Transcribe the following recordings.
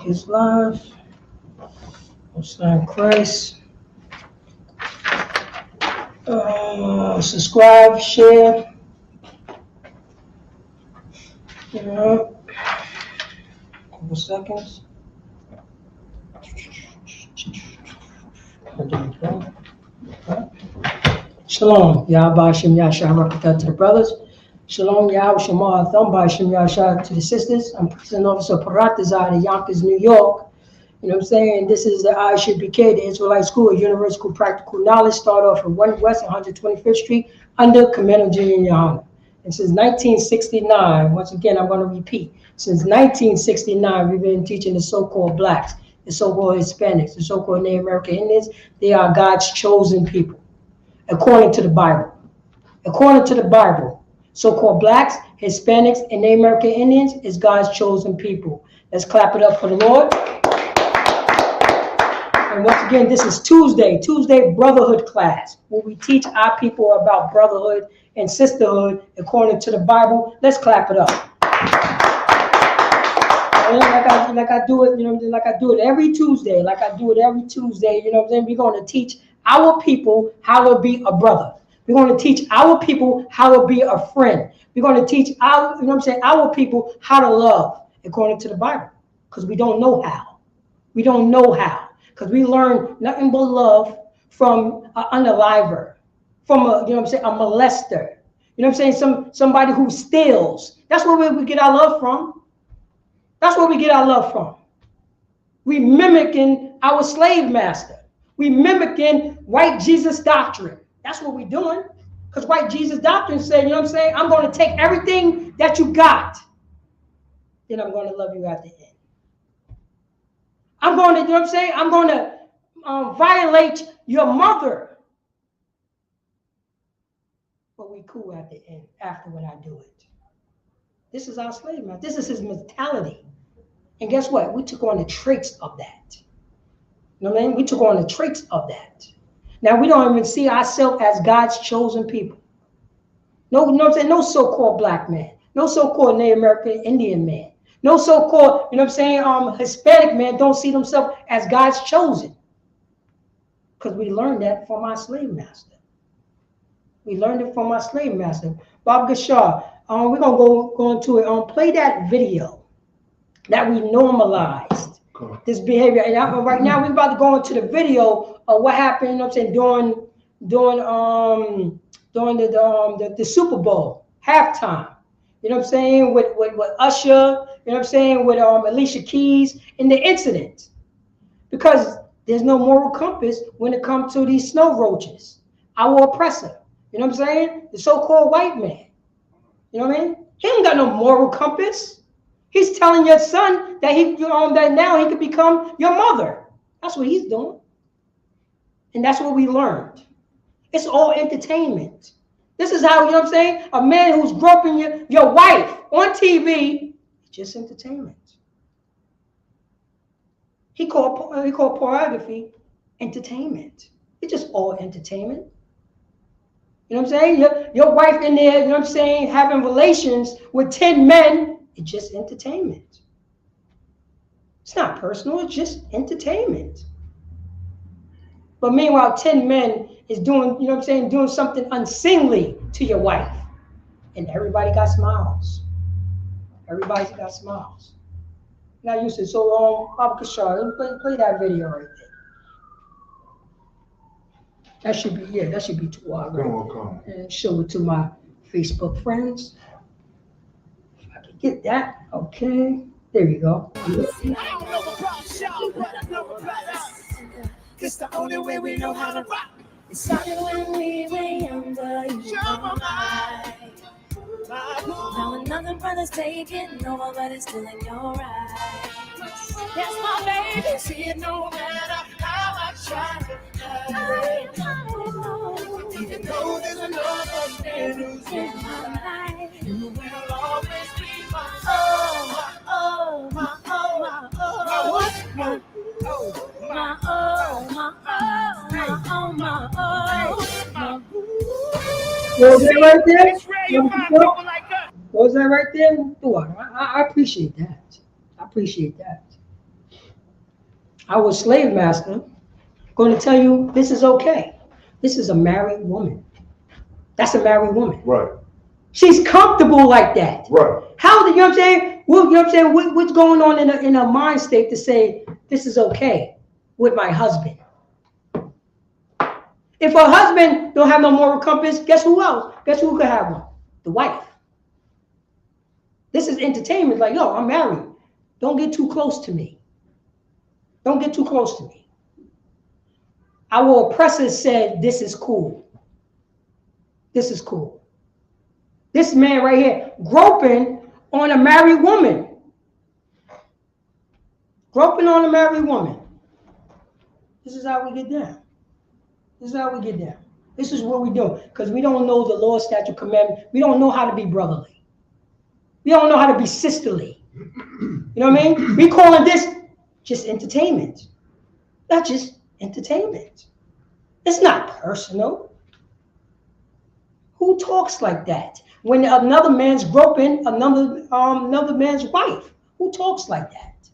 Yonkers live. Muslim Christ. Subscribe, share. Couple seconds. Shalom, Yahweh Shem Yahshua Rakatah to the brothers. Shalom, Yahweh Shema Thumba Shem Yahshua to the sisters. I'm President Officer Paratazar of Yonkers, New York. You know what I'm saying? This is the Isupk, the Israelite School of Universal Practical Knowledge. Start off from 1 West 125th Street under Commander Junior Yohana. And since 1969, once again, I'm going to repeat, since 1969, we've been teaching the so-called blacks, the so-called Hispanics, the so-called Native American Indians. They are God's chosen people, according to the Bible. According to the Bible, so-called blacks, Hispanics, and Native American Indians is God's chosen people. Let's clap it up for the Lord. And once again, this is Tuesday Brotherhood class, where we teach our people about brotherhood and sisterhood according to the Bible. Let's clap it up. And like I do it, like I do it every Tuesday, you know what I'm saying? We're going to teach our people how to be a brother. We're going to teach our people how to be a friend. We're going to teach our people how to love according to the Bible, because we don't know how. We don't know how. Because we learn nothing but love from an unaliver, from a molester. You know what I'm saying? Somebody who steals. That's where we get our love from. That's where we get our love from. We mimicking our slave master. We mimicking white Jesus doctrine. That's what we're doing. Because white Jesus doctrine said, I'm going to take everything that you got. Then I'm going to love you at the end. I'm going to, I'm going to violate your mother. But we cool at the end, after when I do it. This is our slave master. This is his mentality. And guess what? We took on the traits of that. You know what I mean? We took on the traits of that. Now, we don't even see ourselves as God's chosen people. No, no so-called black man. No so-called Native American Indian man. No so-called, Hispanic man don't see themselves as God's chosen. Because we learned that from our slave master. We learned it from our slave master. Bob Gashar, we're going to go into it. Play that video that we normalized this behavior. And right now, we're about to go into the video of what happened, during the Super Bowl halftime. You know what I'm saying? With Usher, you know what I'm saying? With Alicia Keys in the incident. Because there's no moral compass when it comes to these snow roaches, our oppressor. You know what I'm saying? The so-called white man. You know what I mean? He ain't got no moral compass. He's telling your son that that now he could become your mother. That's what he's doing. And that's what we learned. It's all entertainment. This is how, a man who's groping your wife on TV, just entertainment. He called pornography entertainment. It's just all entertainment. You know what I'm saying? Your wife in there, having relations with 10 men, it's just entertainment. It's not personal, it's just entertainment. But meanwhile, 10 men is doing, doing something unseemly to your wife. And everybody got smiles. Everybody's got smiles. Now you said, so Baba Kashar, play that video right there. That should be 2 hours. Right? And show it to my Facebook friends. If I can get that, okay. There you go. It's the only way we know how to rock. It started when we were younger. Now another brother's taking over, but it's still in your eyes. That's my baby. See it no matter how I try. Even though there's another man who's in my life, you will always be my Was that right there? Was that right there? I appreciate that. I appreciate that. our slave master going to tell you this is okay. This is a married woman. That's a married woman. Right. She's comfortable like that. Right. How do you know what I'm saying? Well, you know what I'm saying? What's going on in a mind state to say this is okay with my husband? If her husband don't have no moral compass, guess who else? Guess who could have one? The wife. This is entertainment. Like, yo, I'm married. Don't get too close to me. Don't get too close to me. Our oppressors said this is cool. This is cool. This man right here groping on a married woman. Groping on a married woman. This is how we get down. This is how we get down. This is what we do. Because we don't know the law, statute, commandment. We don't know how to be brotherly. We don't know how to be sisterly. You know what I mean? We calling this just entertainment. Not just entertainment. It's not personal. Who talks like that? When another man's groping another man's wife. Who talks like that?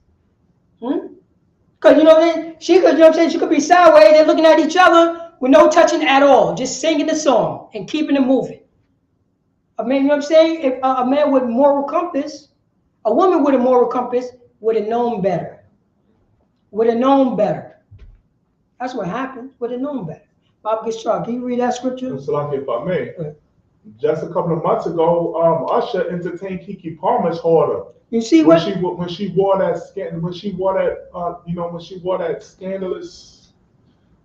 Because you know what I mean? She could, you know what I'm saying? She could be sideways, they're looking at each other with no touching at all, just singing the song and keeping it moving. I mean, you know what I'm saying? If a man with moral compass, a woman with a moral compass would have known better. Would have known better. That's what happened. Would have known better. Bob Gishar, can you read that scripture? So like if I may, just a couple of months ago, Usher entertained Keke Palmer's harder. You see when what? she wore that scandalous,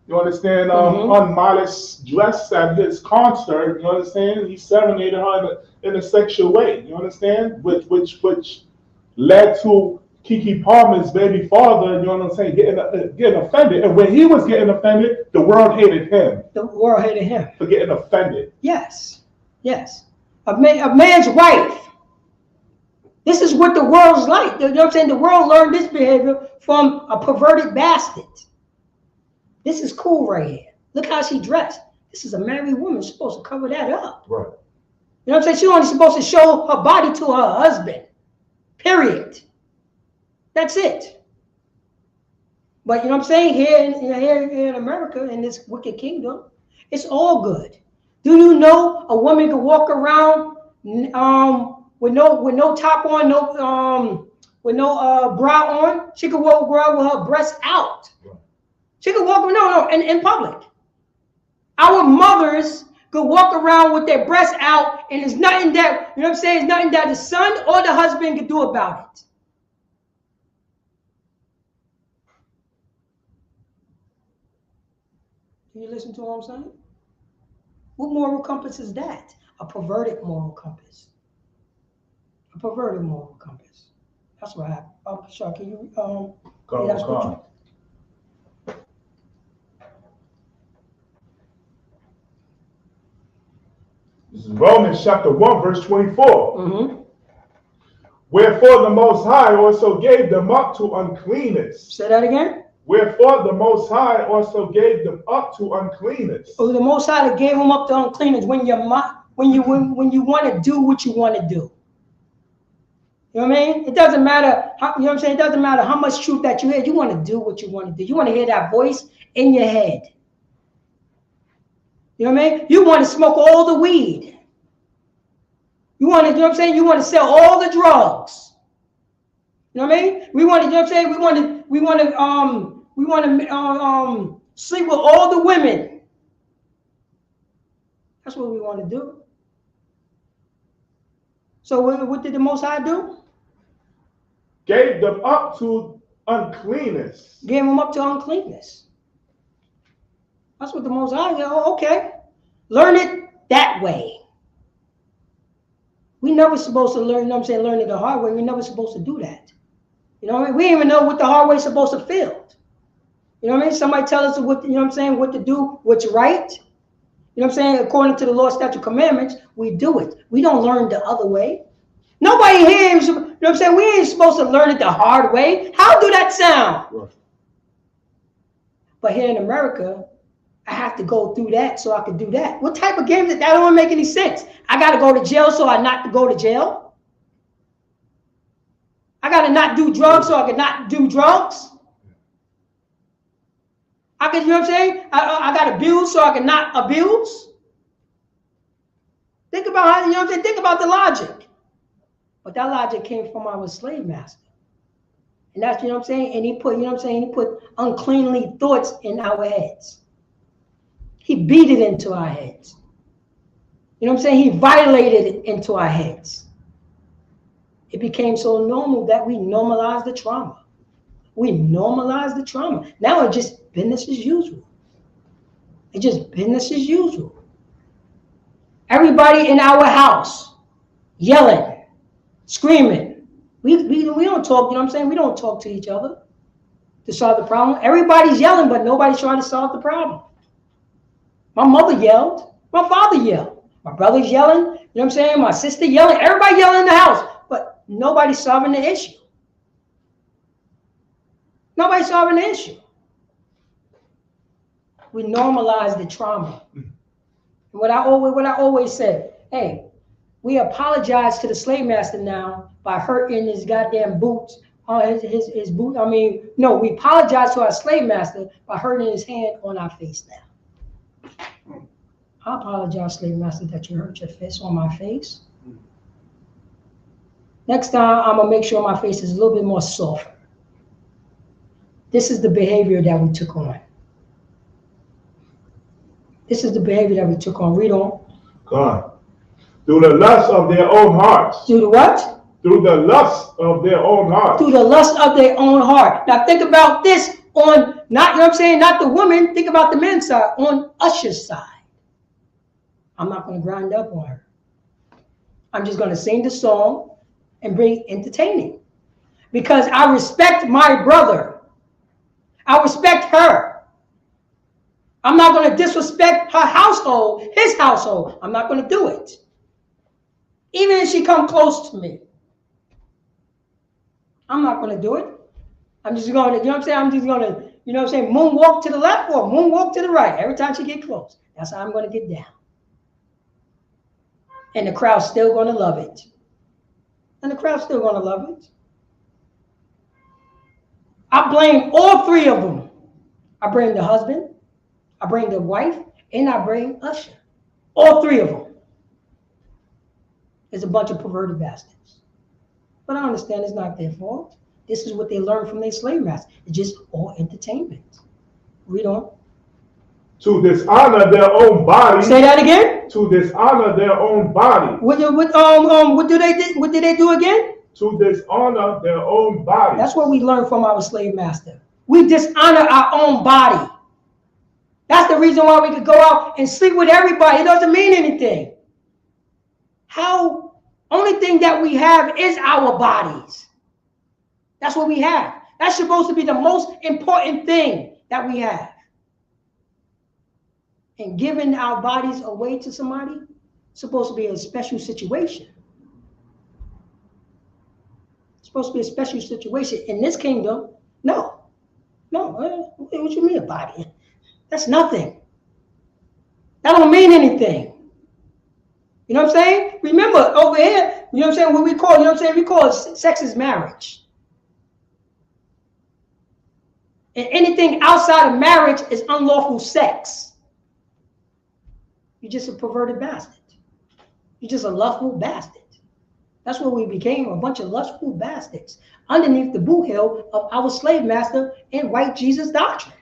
you understand, unmodest dress at his concert. You understand? He serenaded her in a sexual way. You understand? Which led to Keke Palmer's baby father, you know what I'm saying, getting offended. And when he was getting offended, the world hated him. The world hated him. For getting offended. Yes. Yes. A man's wife. This is what the world's like. You know what I'm saying? The world learned this behavior from a perverted bastard. This is cool right here. Look how she dressed. This is a married woman. She's supposed to cover that up. Right. You know what I'm saying? She's only supposed to show her body to her husband. Period. That's it. But you know what I'm saying? Here in America, in this wicked kingdom, it's all good. Do you know a woman can walk around with no top on, with no bra on? She could walk around with her breasts out. Right. She could walk in public. Our mothers could walk around with their breasts out, and there's nothing that, you know what I'm saying? There's nothing that the son or the husband can do about it. Do you listen to what I'm saying? What moral compass is that? A perverted moral compass. A perverted moral compass. That's what happened. Sean, can you read that scripture? This is Romans chapter 1, verse 24. Wherefore the Most High also gave them up to uncleanness. Say that again. Wherefore the Most High also gave them up to uncleanness. Oh, the Most High gave them up to uncleanness when you want to do what you want to do. You know what I mean? It doesn't matter how, you know what I'm saying? It doesn't matter how much truth that you hear. You want to do what you want to do. You want to hear that voice in your head. You know what I mean? You want to smoke all the weed. You want to, you know what I'm saying? You want to sell all the drugs. You know what I mean? We want to, you know what I'm saying? We want to sleep with all the women. That's what we want to do. So what did the Most High do? Gave them up to uncleanness. Gave them up to uncleanness. That's what the Most High did. Oh, okay. Learn it that way. We never supposed to learn, you know what I'm saying, learn it the hard way. We're never supposed to do that. You know what I mean? We didn't even know what the hard way is supposed to feel. You know what I mean? Somebody tell us what, you know what I'm saying, what to do, what's right. You know what I'm saying? According to the law, statute, commandments, we do it. We don't learn the other way. Nobody here, you know what I'm saying? We ain't supposed to learn it the hard way. How do that sound? Right. But here in America, I have to go through that so I can do that. What type of game is that? That don't make any sense. I got to go to jail so I not to go to jail. I got to not do drugs so I can not do drugs. I can, you know what I'm saying? I got abused so I can not abuse. Think about how, you know what I'm saying? Think about the logic. But that logic came from our slave master. And that's, you know what I'm saying? And he put, you know what I'm saying? He put uncleanly thoughts in our heads. He beat it into our heads. You know what I'm saying? He violated it into our heads. It became so normal that we normalized the trauma. We normalized the trauma. Now it's just business as usual. It's just business as usual. Everybody in our house yelling, screaming. We don't talk, you know what I'm saying? We don't talk to each other to solve the problem. Everybody's yelling, but nobody's trying to solve the problem. My mother yelled. My father yelled. My brother's yelling. You know what I'm saying? My sister yelling. Everybody yelling in the house, but nobody's solving the issue. Nobody's solving the issue. We normalize the trauma. What I always said, hey, we apologize to the slave master now by hurting his goddamn boots, his boot. I mean, no, we apologize to our slave master by hurting his hand on our face now. I apologize, slave master, that you hurt your fist on my face. Next time, I'm gonna make sure my face is a little bit more soft. This is the behavior that we took on. This is the behavior that we took on. Read on. God. Through the lust of their own hearts. Through the what? Through the lust of their own hearts. Through the lust of their own heart. Now think about this on, not, you know what I'm saying, not the woman, think about the men's side, on Usher's side. I'm not going to grind up on her. I'm just going to sing the song and bring entertaining. Because I respect my brother. I respect her. I'm not going to disrespect her household, his household. I'm not going to do it. Even if she come close to me. I'm not going to do it. I'm just going to, you know what I'm saying? I'm just going to, you know what I'm saying, moonwalk to the left or moonwalk to the right. Every time she get close. That's how I'm going to get down. And the crowd's still going to love it. And the crowd's still going to love it. I blame all three of them. I blame the husband, I blame the wife, and I blame Usher. All three of them. There's a bunch of perverted bastards. But I understand it's not their fault. This is what they learned from their slave master. It's just all entertainment. Read on. To dishonor their own body. Say that again. To dishonor their own body. What do they do again? To dishonor their own body. That's what we learned from our slave master. We dishonor our own body. That's the reason why we could go out and sleep with everybody. It doesn't mean anything. How only thing that we have is our bodies. That's what we have. That's supposed to be the most important thing that we have. And giving our bodies away to somebody is supposed to be a special situation. It's supposed to be a special situation. In this kingdom, no. No, what you mean a body? That's nothing. That don't mean anything. You know what I'm saying? Remember, over here, you know what I'm saying, what we call, you know what I'm saying, we call it sex is marriage. And anything outside of marriage is unlawful sex. You're just a perverted bastard. You're just a lustful bastard. That's what we became, a bunch of lustful bastards underneath the boot heel of our slave master and white Jesus doctrine.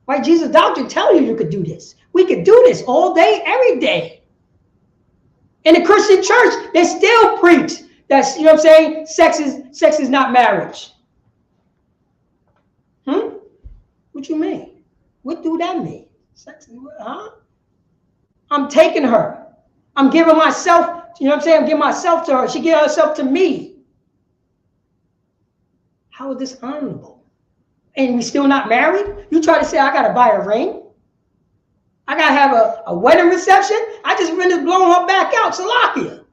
White Jesus doctrine tell you could do this. We could do this all day, every day. In the Christian church, they still preach that, you know what I'm saying, sex is not marriage. What you mean? What do that mean? Sex, huh? I'm taking her. I'm giving myself, you know what I'm saying? I'm giving myself to her. She gave herself to me. How is this honorable? And we still not married? You try to say I got to buy a ring? I got to have a wedding reception? I just finished blowing her back out, Salakia.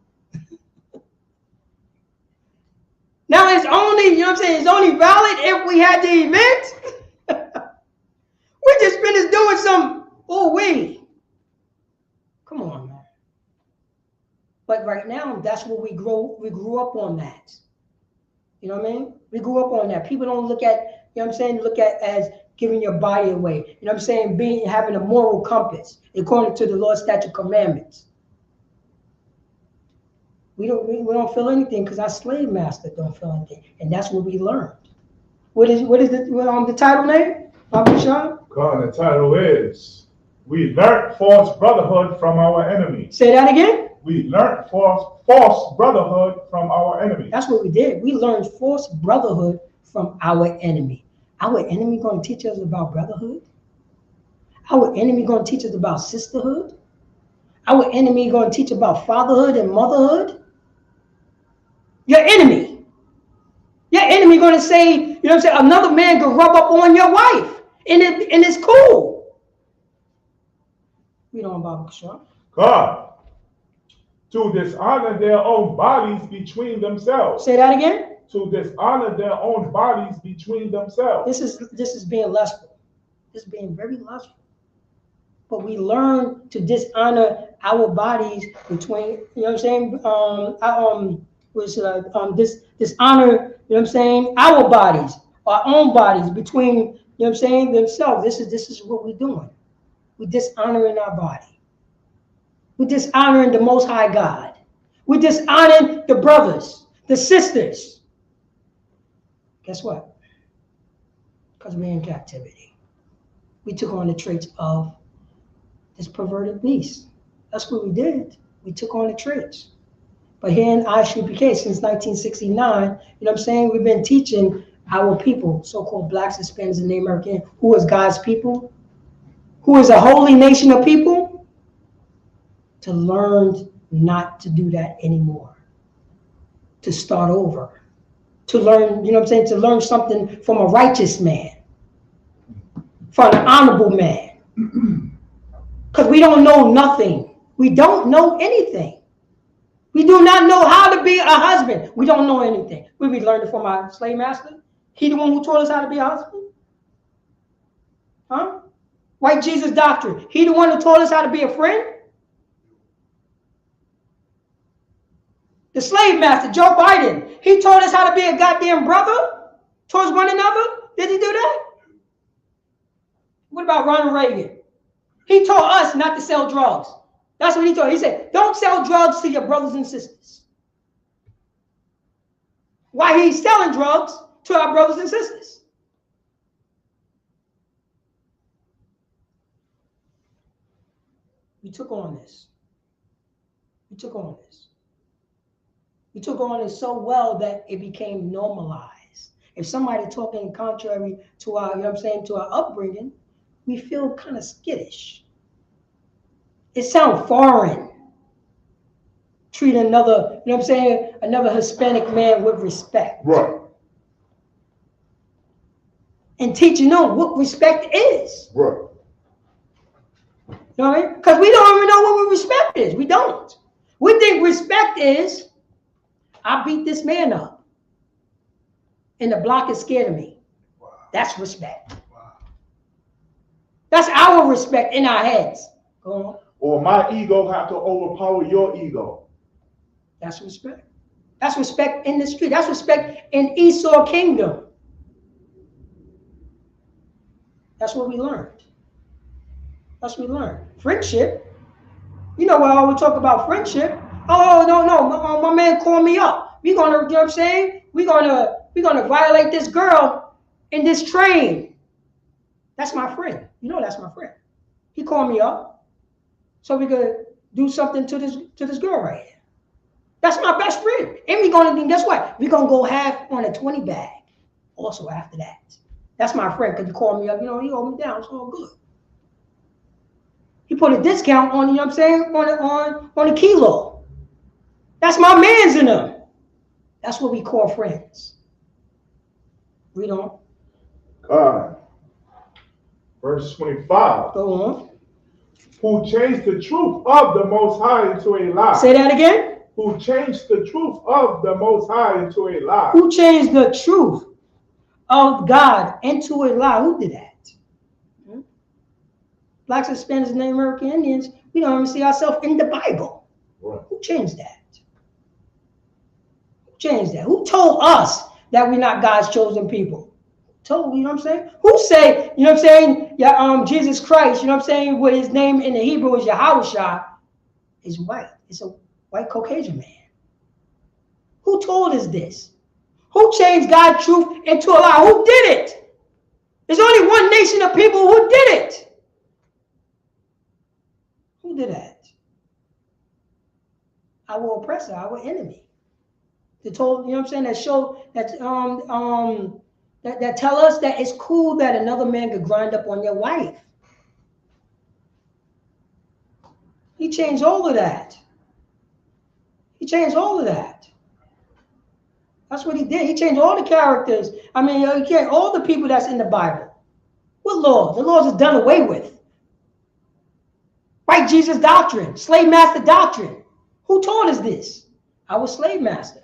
Now it's only, you know what I'm saying, it's only valid if we had the event. We just finished doing some, come on, man. But right now, that's what we grew up on that. You know what I mean? We grew up on that. People don't look at know what I'm saying, look at as giving your body away. You know what I'm saying? Having a moral compass according to the Lord's statute commandments. We don't feel anything because our slave master don't feel anything. And that's what we learned. What is the title name? Papa Sean? God, the title is We Learned False Brotherhood from Our Enemy. Say that again? We learned false brotherhood from our enemy. That's what we did. We learned false brotherhood from our enemy. Our enemy going to teach us about brotherhood? Our enemy going to teach us about sisterhood? Our enemy going to teach about fatherhood and motherhood? Your enemy. Your enemy going to say, you know what I'm saying, another man can rub up on your wife and it's cool. We don't Bible Sean. God, to dishonor their own bodies between themselves. Say that again. To dishonor their own bodies between themselves. This is being lustful. This is being very lustful. But we learn to dishonor our bodies between, you know what I'm saying? Dishonor, you know what I'm saying? Our bodies, our own bodies between, you know what I'm saying, themselves. This is what we're doing. We're dishonoring our body. We're dishonoring the Most High God. We're dishonoring the brothers, the sisters. Guess what? Because we're in captivity. We took on the traits of this perverted beast. That's what we did. We took on the traits. But here in Isupk, since 1969, you know what I'm saying, we've been teaching our people, so-called blacks, Hispanics, and Native American, who is God's people, who is a holy nation of people, to learn not to do that anymore, to start over, to learn, you know what I'm saying, to learn something from a righteous man, from an honorable man. Because we don't know nothing. We don't know anything. We do not know how to be a husband. We don't know anything. We learned it from our slave master. He the one who taught us how to be a husband. Huh? White Jesus doctrine. He the one who taught us how to be a friend. The slave master, Joe Biden, he taught us how to be a goddamn brother towards one another. Did he do that? What about Ronald Reagan? He taught us not to sell drugs. That's what he taught. He said, don't sell drugs to your brothers and sisters. Why he's selling drugs to our brothers and sisters? We took on this. We took on this. We took on it so well that it became normalized. If somebody talking contrary to our, you know what I'm saying, to our upbringing, we feel kind of skittish. It sounds foreign. Treat another, you know what I'm saying, another Hispanic man with respect. Right. And teaching them what respect is. Right. You know what I mean? Because we don't even know what respect is. We don't. We think respect is, I beat this man up, and the block is scared of me. Wow. That's respect. Wow. That's our respect in our heads. Go on. Or my ego have to overpower your ego. That's respect. That's respect in the street. That's respect in Esau kingdom. That's what we learned. That's what we learned. Friendship. You know, when we talk about friendship. Oh, no. My man called me up. We're gonna, you know what I'm saying? We're gonna violate this girl in this train. That's my friend. You know that's my friend. He called me up so we could do something to this girl right here. That's my best friend. And we're gonna, guess what? We're gonna go half on a 20 bag also after that. That's my friend, because he called me up, you know, he owed me down, it's all good. He put a discount on, you know what I'm saying, on a kilo. That's my man's in them. That's what we call friends. Read on. Verse 25. Go on. Who changed the truth of the Most High into a lie. Say that again. Who changed the truth of the Most High into a lie. Who changed the truth of God into a lie? Who did that? Blacks, Hispanics, and Native American Indians, we don't even see ourselves in the Bible. Right. Who changed that? Who changed that? Who told us that we're not God's chosen people? Who Totally, you know what I'm saying? Who say, you know what I'm saying, yeah, Jesus Christ, you know what I'm saying, what his name in the Hebrew is Yahushua, is white. It's a white Caucasian man. Who told us this? Who changed God's truth into a lie? Who did it? There's only one nation of people who did it. Who did that? Our oppressor, our enemy. They told, you know what I'm saying, that show that that tell us that it's cool that another man could grind up on your wife. He changed all of that. He changed all of that. That's what he did. He changed all the characters. I mean, all the people that's in the Bible. What laws? The laws is done away with. White Jesus doctrine, slave master doctrine. Who taught us this? Our slave master.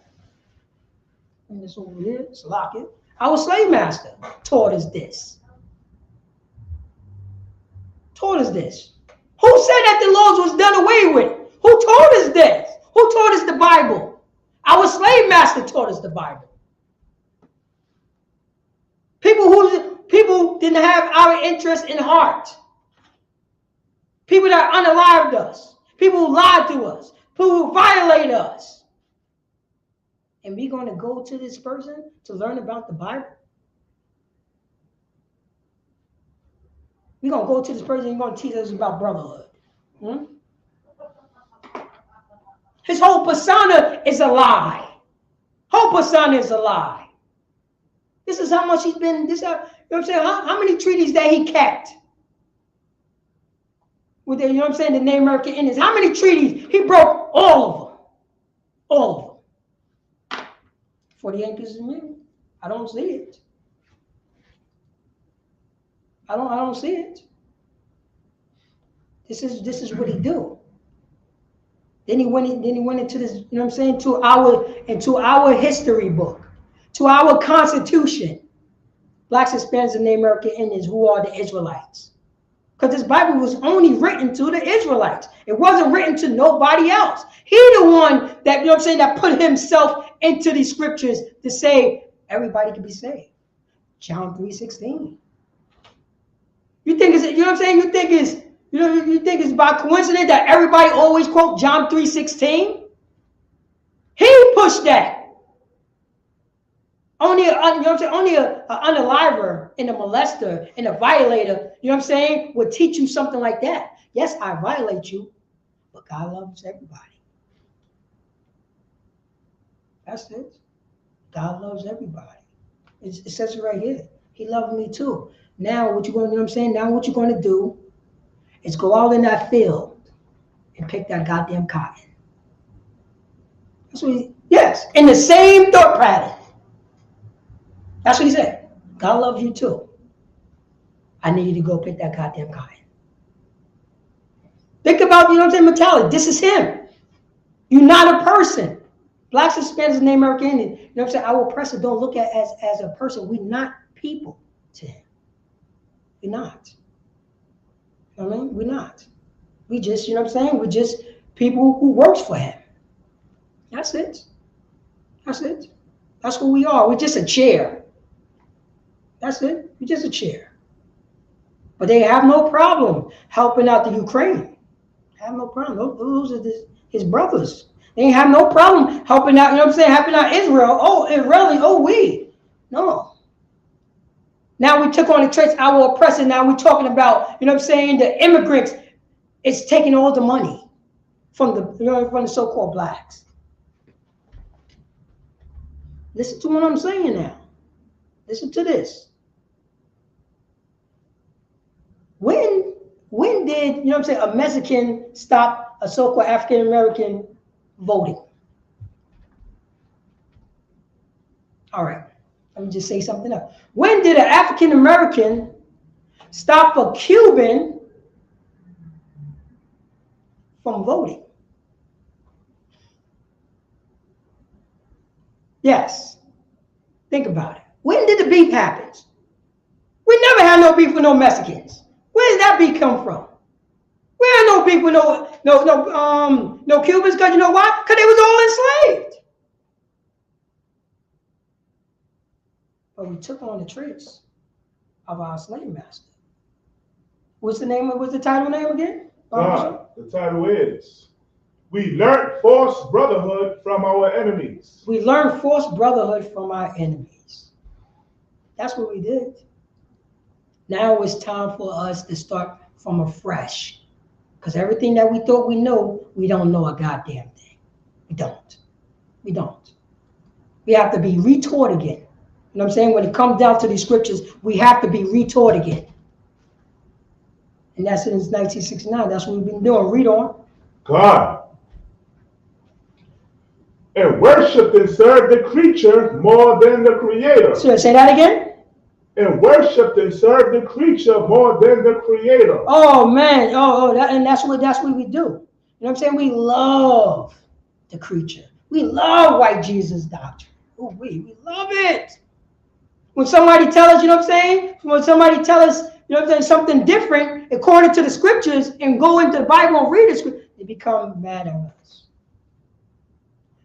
And this over here, Salakia. Our slave master taught us this. Taught us this. Who said that the laws was done away with? Who taught us this? Who taught us the Bible? Our slave master taught us the Bible. People didn't have our interest in heart. People that unalived us. People who lied to us. People who violate us. And we're going to go to this person to learn about the Bible? We're going to go to this person and he's going to teach us about brotherhood. His whole persona is a lie. Whole persona is a lie. This is how much he's been, you know what I'm saying? How many treaties that he kept? With the, you know what I'm saying, the Native American Indians. How many treaties? He broke all of them. All of them. For the Yonkers and me, I don't see it. I don't see it. This is what he do. Then he went into this, you know what I'm saying, into our history book, to our Constitution. Blacks, Hispanics, and Native American Indians, who are the Israelites. Because this Bible was only written to the Israelites. It wasn't written to nobody else. He the one that, you know what I'm saying, that put himself into these scriptures to say everybody can be saved. John 3:16. You think it's, you know what I'm saying? You think it's by coincidence that everybody always quote John 3:16? He pushed that. Only you know what I'm saying? Only an unaliver and a molester and a violator, you know what I'm saying, would teach you something like that. Yes, I violate you, but God loves everybody. That's it. God loves everybody. It says it right here. He loved me too. Now what you're going to, you know what I'm saying? Now what you're going to do is go out in that field and pick that goddamn cotton. That's what yes, in the same thought pattern. That's what he said. God loves you too. I need you to go pick that goddamn cotton. Think about, you know what I'm saying, mentality. This is him. You're not a person. Blacks, Hispanics, and Native American Indians, you know what I'm saying, our oppressor don't look at as a person. We're not people to him. We're not. You know what I mean? We're not. We just, you know what I'm saying, we're just people who works for him. That's it. That's it. That's who we are. We're just a chair. That's it. We're just a chair. But they have no problem helping out the Ukraine. They have no problem. Those are his brothers. They ain't have no problem helping out, you know what I'm saying, helping out Israel. Oh, Israeli, oh, we. No. Now we took on the traits, our oppressor. Now we're talking about, you know what I'm saying, the immigrants. It's taking all the money from the, you know, from the so-called blacks. Listen to what I'm saying now. Listen to this. When did, you know what I'm saying, a Mexican stop a so-called African American voting? All right, let me just say something else. When did an African American stop a Cuban from voting? Yes, think about it. When did the beef happen? We never had no beef with no Mexicans. Where did that beef come from? We had no beef with no Cubans, because you know why? Because they was all enslaved. But we took on the traits of our slave master. What's the title name again? The title is We Learned False Brotherhood from Our Enemies. We learned false brotherhood from our enemies. That's what we did. Now it's time for us to start from afresh. Because everything that we thought we know, we don't know a goddamn thing. We don't. We don't. We have to be retaught again. You know what I'm saying? When it comes down to these scriptures, we have to be retaught again. And that's since 1969. That's what we've been doing. Read on. God. And worshiped and served the creature more than the creator. So say that again. And worshipped and served the creature more than the creator. Oh man, and that's what we do. You know what I'm saying? We love the creature. We love white Jesus doctrine. Oh, we love it. When somebody tell us, you know what I'm saying? When somebody tell us, you know what I'm saying, something different according to the scriptures and go into the Bible and read the scripture, they become mad at us.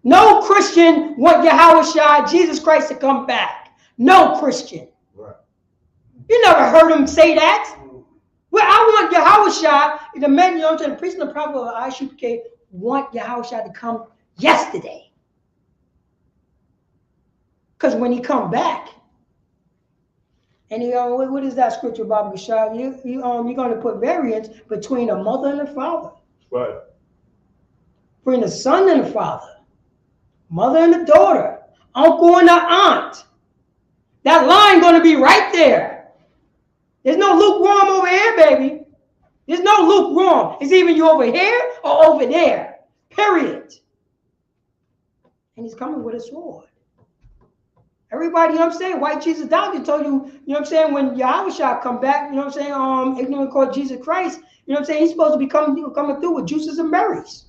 No Christian want Yahushua, Jesus Christ, to come back. No Christian. Right. You never heard him say that. Well, I want Yahushua, the men, you know what I'm saying, the priest and the prophet of Isupk want Yahushua to come yesterday. Because when he come back, and what is that scripture about Bashar? You're going to put variance between a mother and a father. Right. Between the son and the father. Mother and the daughter. Uncle and the aunt. That line going to be right there. There's no lukewarm over here, baby. There's no lukewarm. It's either you over here or over there. Period. And he's coming with a sword. Everybody, you know what I'm saying? White Jesus doctor told you, you know what I'm saying, when Yahushua come back, you know what I'm saying, ignorant called Jesus Christ, you know what I'm saying, he's supposed to be coming through with juices and berries.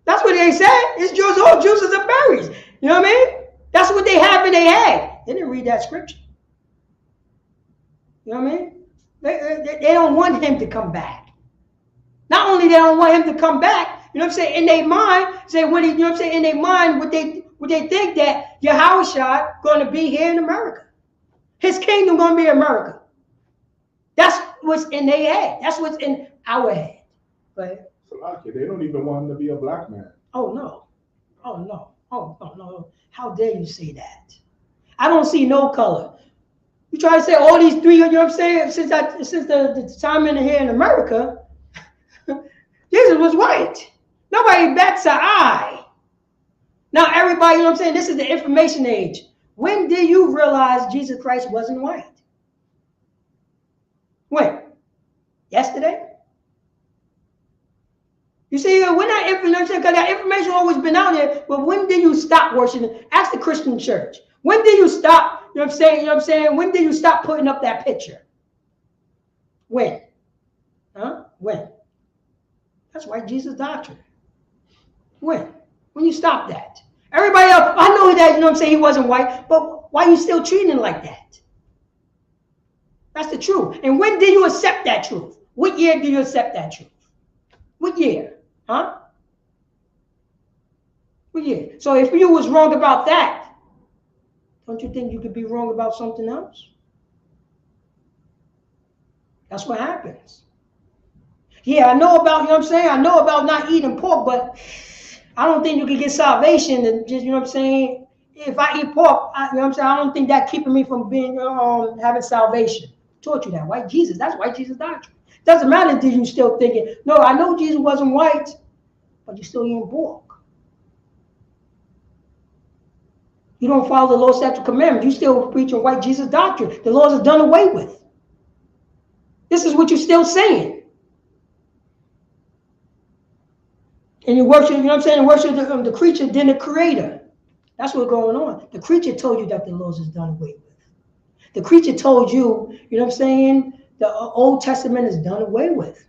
That's what they said. It's just all juices and berries. You know what I mean? That's what they have in their head. They didn't read that scripture. You know what I mean? They don't want him to come back. Not only they don't want him to come back, you know what I'm saying, in their mind, you know what I'm saying, in their mind, would they think that Yahushua going to be here in America. His kingdom going to be America. That's what's in their head. That's what's in our head. But they don't even want him to be a black man. Oh no. Oh no. Oh no. How dare you say that? I don't see no color. You try to say all these three, you know what I'm saying, since the time in here in America, Jesus was white. Nobody bats an eye. Now everybody, you know what I'm saying, this is the information age. When did you realize Jesus Christ wasn't white? When? Yesterday? You see, when that information, because that information always been out there, but when did you stop worshiping? Ask the Christian church. When did you stop, you know what I'm saying, when did you stop putting up that picture? When? Huh? When? That's white Jesus doctrine. When? When you stop that? Everybody else, I know that, you know what I'm saying, he wasn't white, but why are you still treating him like that? That's the truth. And when did you accept that truth? What year did you accept that truth? What year? Huh? What year? So if you was wrong about that, don't you think you could be wrong about something else? That's what happens. Yeah, I know about, you know what I'm saying? I know about not eating pork, but I don't think you can get salvation and just, you know what I'm saying? If I eat pork, you know what I'm saying? I don't think that keeping me from being, having salvation. I taught you that, white Jesus. That's white Jesus doctrine. Doesn't matter if you still thinking, no, I know Jesus wasn't white, but you still eating pork. You don't follow the Lord's statute commandments. You still preaching white Jesus doctrine. The laws are done away with. This is what you're still saying. And you worship, you know what I'm saying? Worship the creature than the creator. That's what's going on. The creature told you that the laws is done away with. The creature told you, you know what I'm saying? The Old Testament is done away with.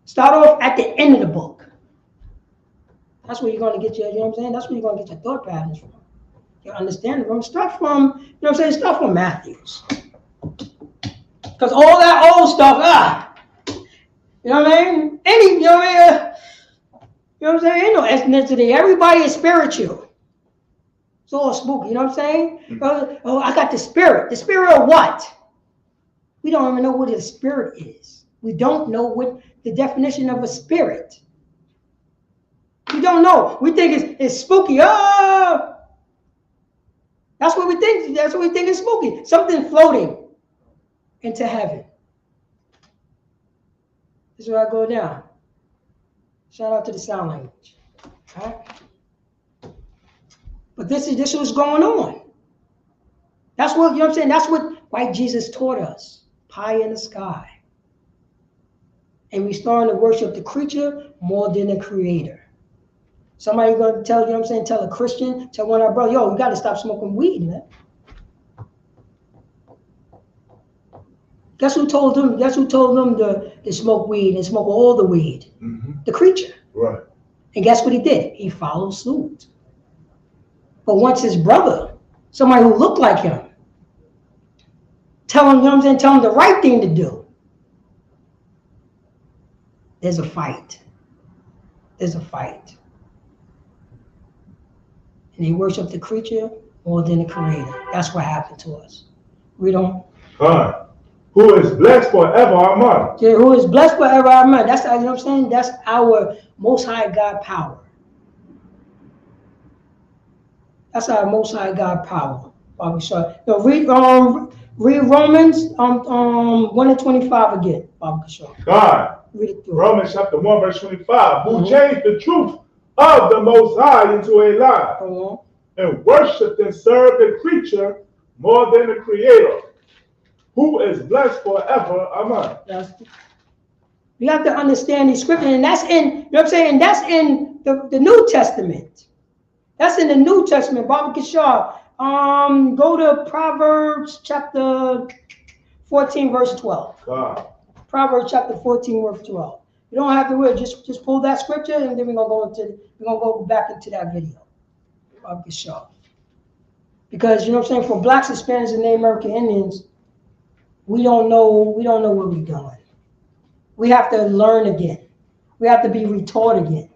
Start off at the end of the book. That's where you're going to get your, you know what I'm saying? That's where you're going to get your thought patterns from. Your understanding from. Start from, you know what I'm saying? Start from Matthews. Because all that old stuff, you know what I mean? You know what I mean? You know what I'm saying? Ain't no ethnicity. Everybody is spiritual. It's all spooky, you know what I'm saying? Oh, I got the spirit. The spirit of what? We don't even know what a spirit is. We don't know what the definition of a spirit. We don't know. We think it's spooky. Oh, that's what we think. That's what we think is spooky. Something floating into heaven. This is where I go down. Shout out to the sound language. All right? But this is what's going on. That's what, you know what I'm saying? That's what white Jesus taught us. Pie in the sky. And we starting to worship the creature more than the creator. Somebody gonna tell, you know what I'm saying, tell a Christian, tell one of our brothers, yo, you gotta stop smoking weed, man. Guess who told them to smoke weed and smoke all the weed? Mm-hmm. The creature. Right. And guess what he did? He followed suit. But once his brother, somebody who looked like him, tell him, you know what I'm saying, tell him the right thing to do, there's a fight. There's a fight. And they worship the creature more than the creator. That's what happened to us. We don't. Who is blessed forever, amen. Yeah, who is blessed forever, amen. That's, you know what I'm saying? That's our Most High God power. That's our Most High God power. Bobby Shaw. No, read Romans 1:25 again, Bobby Shaw. God. Read it through. Romans chapter 1, verse 25. Who changed the truth of the Most High into a lie, and worshiped and served the creature more than the Creator, who is blessed forever, amen. You have to understand these scriptures, and that's in, you know what I'm saying, that's in the New Testament. That's in the New Testament, Bobby Kishar. Go to Proverbs chapter 14, verse 12. God. Proverbs chapter 14, verse 12. You don't have to worry, just pull that scripture, and then we're gonna go back into that video. Bobby Kishar. Because, you know what I'm saying, for blacks, Hispanics, and Native American Indians, we don't know where we're going. We have to learn again. We have to be retaught again.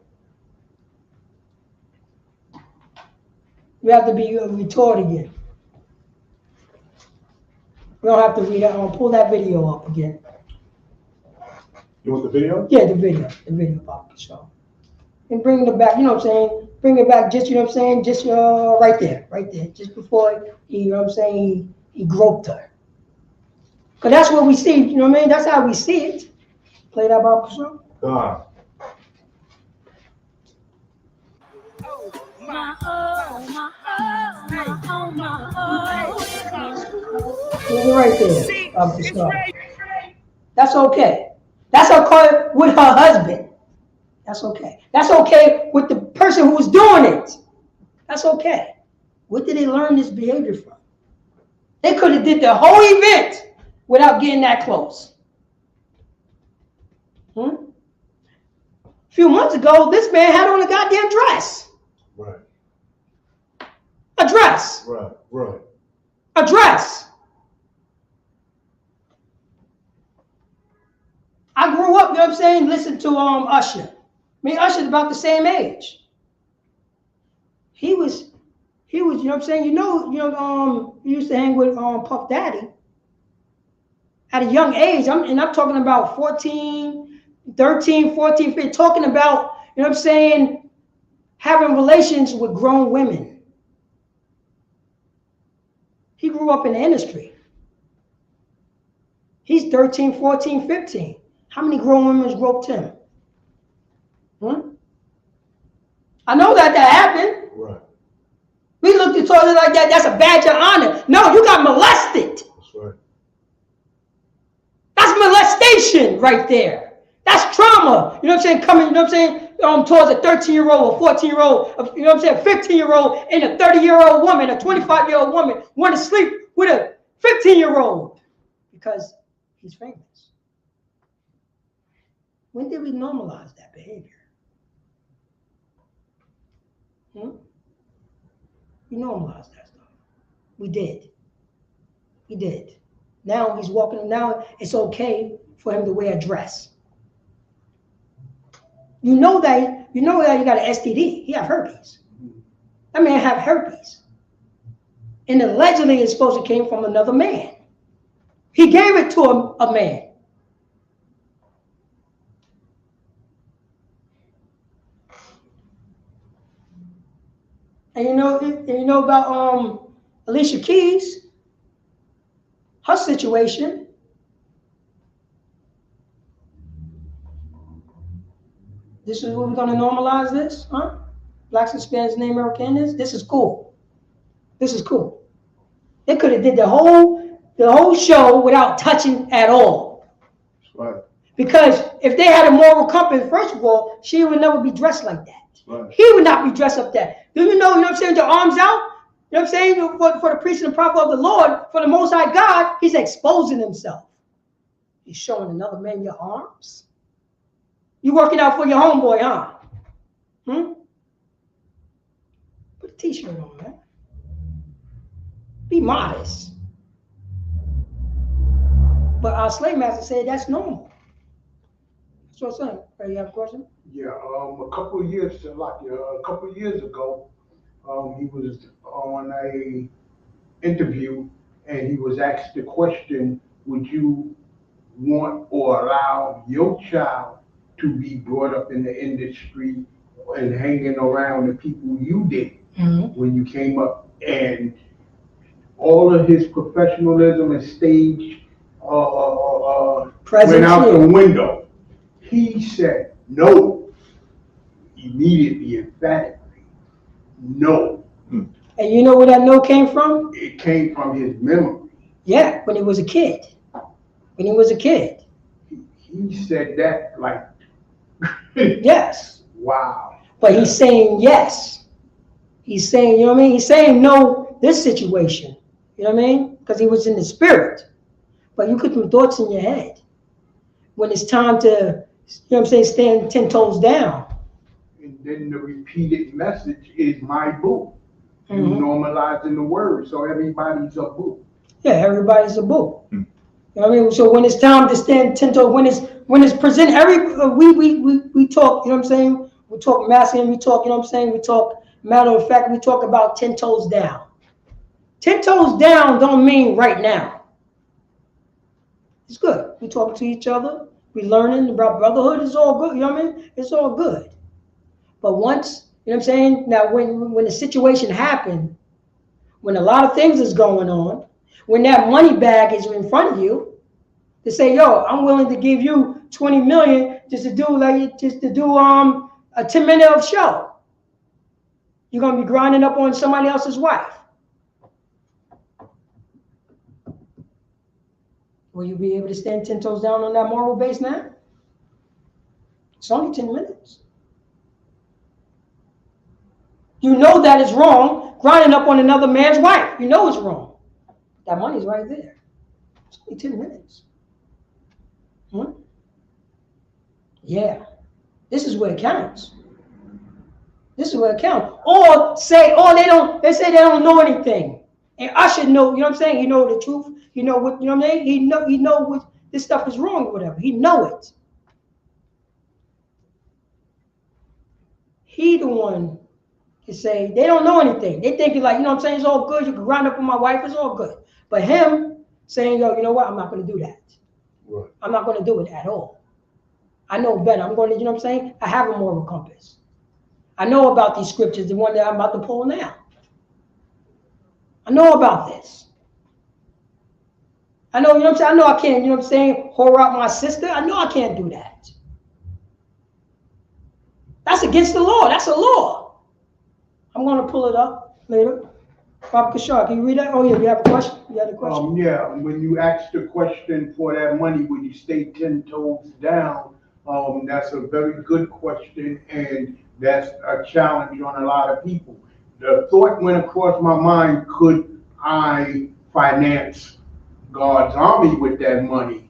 We have to be retaught again. We don't have to read it. I'm gonna pull that video up again. You want the video? Yeah, the video about the show. And bring it back, you know what I'm saying? Bring it back just, you know what I'm saying? Just right there. Just before he, you know what I'm saying, he groped her. Because that's what we see, you know what I mean? That's how we see it. Play that about the show. God. Right there. About the show. That's okay. That's okay with her husband. That's okay. That's okay with the person who was doing it. That's okay. What did they learn this behavior from? They could have did the whole event without getting that close. A few months ago, this man had on a goddamn dress. Right. A dress. Right. A dress. I grew up, you know what I'm saying, listen to Usher. Usher's about the same age. He was, you know what I'm saying, he used to hang with Puff Daddy at a young age. I'm talking about 13, 14, 15, talking about, you know what I'm saying, having relations with grown women. He grew up in the industry. He's 13, 14, 15. How many grown women groped him? I know that happened. Right. We looked at each other like that. That's a badge of honor. No, you got molested. That's right. That's molestation right there. That's trauma. You know what I'm saying? Coming, you know what I'm saying? Towards a 13-year-old, a 14-year-old, you know what I'm saying? 15-year-old and a 30-year-old woman, a 25-year-old woman want to sleep with a 15-year-old because he's famous. When did we normalize that behavior? We normalized that stuff. We did. Now he's walking. Now it's okay for him to wear a dress. You know that you got an STD. He have herpes. That man have herpes. And allegedly it's supposed to came from another man. He gave it to a man. And you know about Alicia Keys, her situation. This is what we're gonna normalize this, huh? Blacks, Hispanics, and Americans. This is cool. This is cool. They could have did the whole show without touching at all. Right. Because if they had a moral compass, first of all, she would never be dressed like that. Right. He would not be dressed up that. Do you know what I'm saying? Your arms out. You know what I'm saying? For the priest and the prophet of the Lord, for the Most High God, he's exposing himself. He's showing another man your arms. You working out for your homeboy, huh? Put a t-shirt on, man. Be modest. But our slave master said that's normal. That's what I'm saying. You have a question? Yeah, a couple of years ago, he was on a interview and he was asked the question, would you want or allow your child to be brought up in the industry and hanging around the people you did when you came up? And all of his professionalism and stage went out the window. He said no, immediately, emphatically, no. And you know where that no came from? It came from his memory. Yeah, when he was a kid. When he was a kid. He said that like, yes. Wow. But he's saying yes. He's saying, you know what I mean? He's saying no, this situation. You know what I mean? Because he was in the spirit. But you put some thoughts in your head. When it's time to, you know what I'm saying, stand 10 toes down. And then the repeated message is my boo. You normalizing the word, so everybody's a boo. Yeah, everybody's a boo. You know what I mean? So when it's time to stand 10 toes, when it's present, we talk, you know what I'm saying? We talk masculine, we talk, you know what I'm saying? We talk matter of fact, we talk about 10 toes down. 10 toes down don't mean right now. It's good. We talking to each other. We learning about brotherhood. It's all good. You know what I mean? It's all good. But once, you know what I'm saying? Now, when the situation happened, when a lot of things is going on, when that money bag is in front of you, to say, yo, I'm willing to give you 20 million just to do a 10-minute show. You're gonna be grinding up on somebody else's wife. Will you be able to stand 10 toes down on that moral base now? It's only 10 minutes. You know that is wrong, grinding up on another man's wife. You know it's wrong. That money's right there. It's only 10 minutes. Yeah. This is where it counts. This is where it counts. Or say, they say they don't know anything. And I should know, you know what I'm saying? He know the truth. You know what, you know what I mean? He know what this stuff is wrong or whatever. He know it. He the one can say, they don't know anything. They think like, you know what I'm saying? It's all good. You can grind up on my wife. It's all good. But him saying, yo, you know what? I'm not going to do that. Right. I'm not going to do it at all. I know better. I'm going to, you know what I'm saying? I have a moral compass. I know about these scriptures, the one that I'm about to pull now. I know about this. I know, you know what I'm saying? I know I can't, you know what I'm saying, whore out my sister. I know I can't do that. That's against the law. That's a law. I'm going to pull it up later. Bob Kashar, can you read that? Oh, yeah, you have a question? You had a question? Yeah, when you asked the question for that money, would you stay 10 toes down? That's a very good question, and that's a challenge on a lot of people. The thought went across my mind, could I finance God's army with that money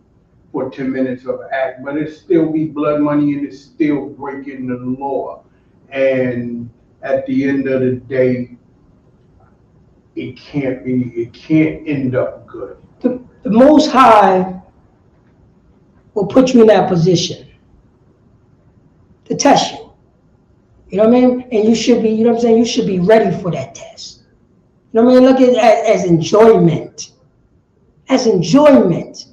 for 10 minutes of act? But it still be blood money and it's still breaking the law. And at the end of the day, it can't end up good. The Most High will put you in that position to test you. You know what I mean? And you should be, you know what I'm saying? You should be ready for that test. You know what I mean? Look at it as enjoyment. As enjoyment.